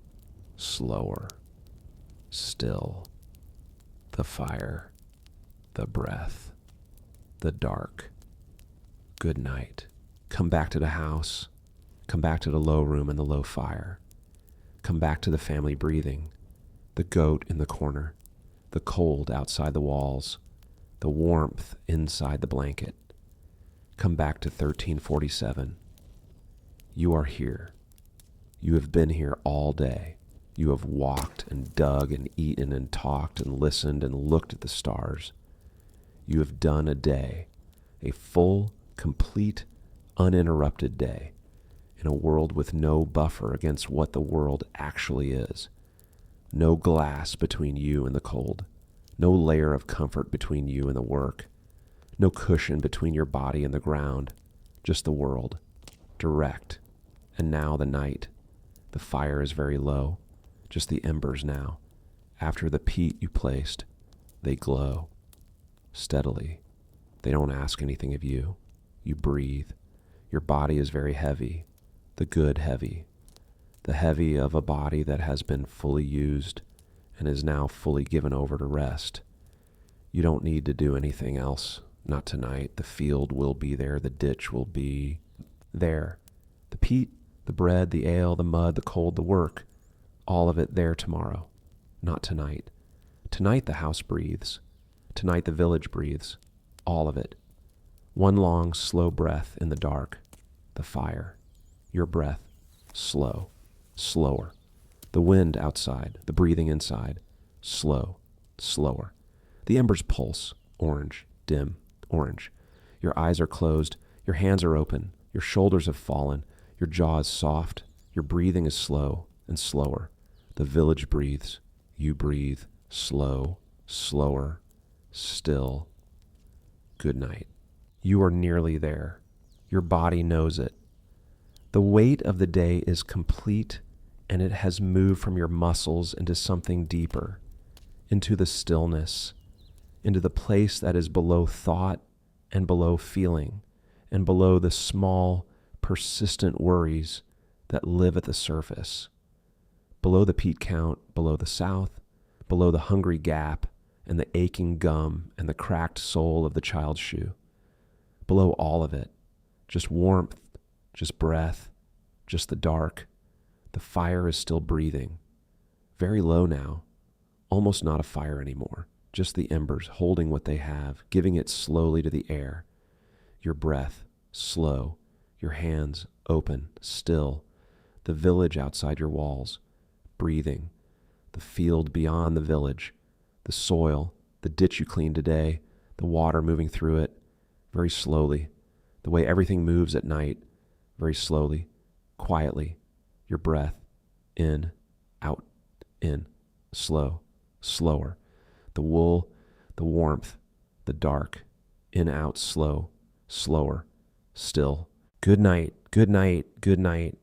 slower, still. The fire, the breath, the dark. Good night. Come back to the house. Come back to the low room and the low fire. Come back to the family breathing. The goat in the corner. The cold outside the walls, the warmth inside the blanket. Come back to 1347. You are here. You have been here all day. You have walked and dug and eaten and talked and listened and looked at the stars. You have done a day, a full, complete, uninterrupted day, in a world with no buffer against what the world actually is. No glass between you and the cold. No layer of comfort between you and the work. No cushion between your body and the ground. Just the world. Direct. And now the night. The fire is very low. Just the embers now. After the peat you placed, they glow. Steadily. They don't ask anything of you. You breathe. Your body is very heavy. The good heavy. The heavy of a body that has been fully used and is now fully given over to rest. You don't need to do anything else, not tonight. The field will be there, the ditch will be there. The peat, the bread, the ale, the mud, the cold, the work, all of it there tomorrow, not tonight. Tonight the house breathes. Tonight the village breathes, all of it. One long, slow breath in the dark, the fire, your breath, slow. Slower. The wind outside, the breathing inside, slow, slower. The embers pulse, orange, dim, orange. Your eyes are closed, your hands are open, your shoulders have fallen, your jaw is soft, your breathing is slow and slower. The village breathes, you breathe, slow, slower, still. Good night. You are nearly there. Your body knows it. The weight of the day is complete, and it has moved from your muscles into something deeper, into the stillness, into the place that is below thought and below feeling, and below the small, persistent worries that live at the surface, below the peat count, below the south, below the hungry gap and the aching gum and the cracked sole of the child's shoe, below all of it, just warmth, just breath, just the dark. The fire is still breathing, very low now, almost not a fire anymore, just the embers holding what they have, giving it slowly to the air. Your breath, slow, your hands open, still, the village outside your walls, breathing, the field beyond the village, the soil, the ditch you cleaned today, the water moving through it, very slowly, the way everything moves at night, very slowly, quietly, your breath, in, out, in, slow, slower, the wool, the warmth, the dark, in, out, slow, slower, still. Good night, good night, good night.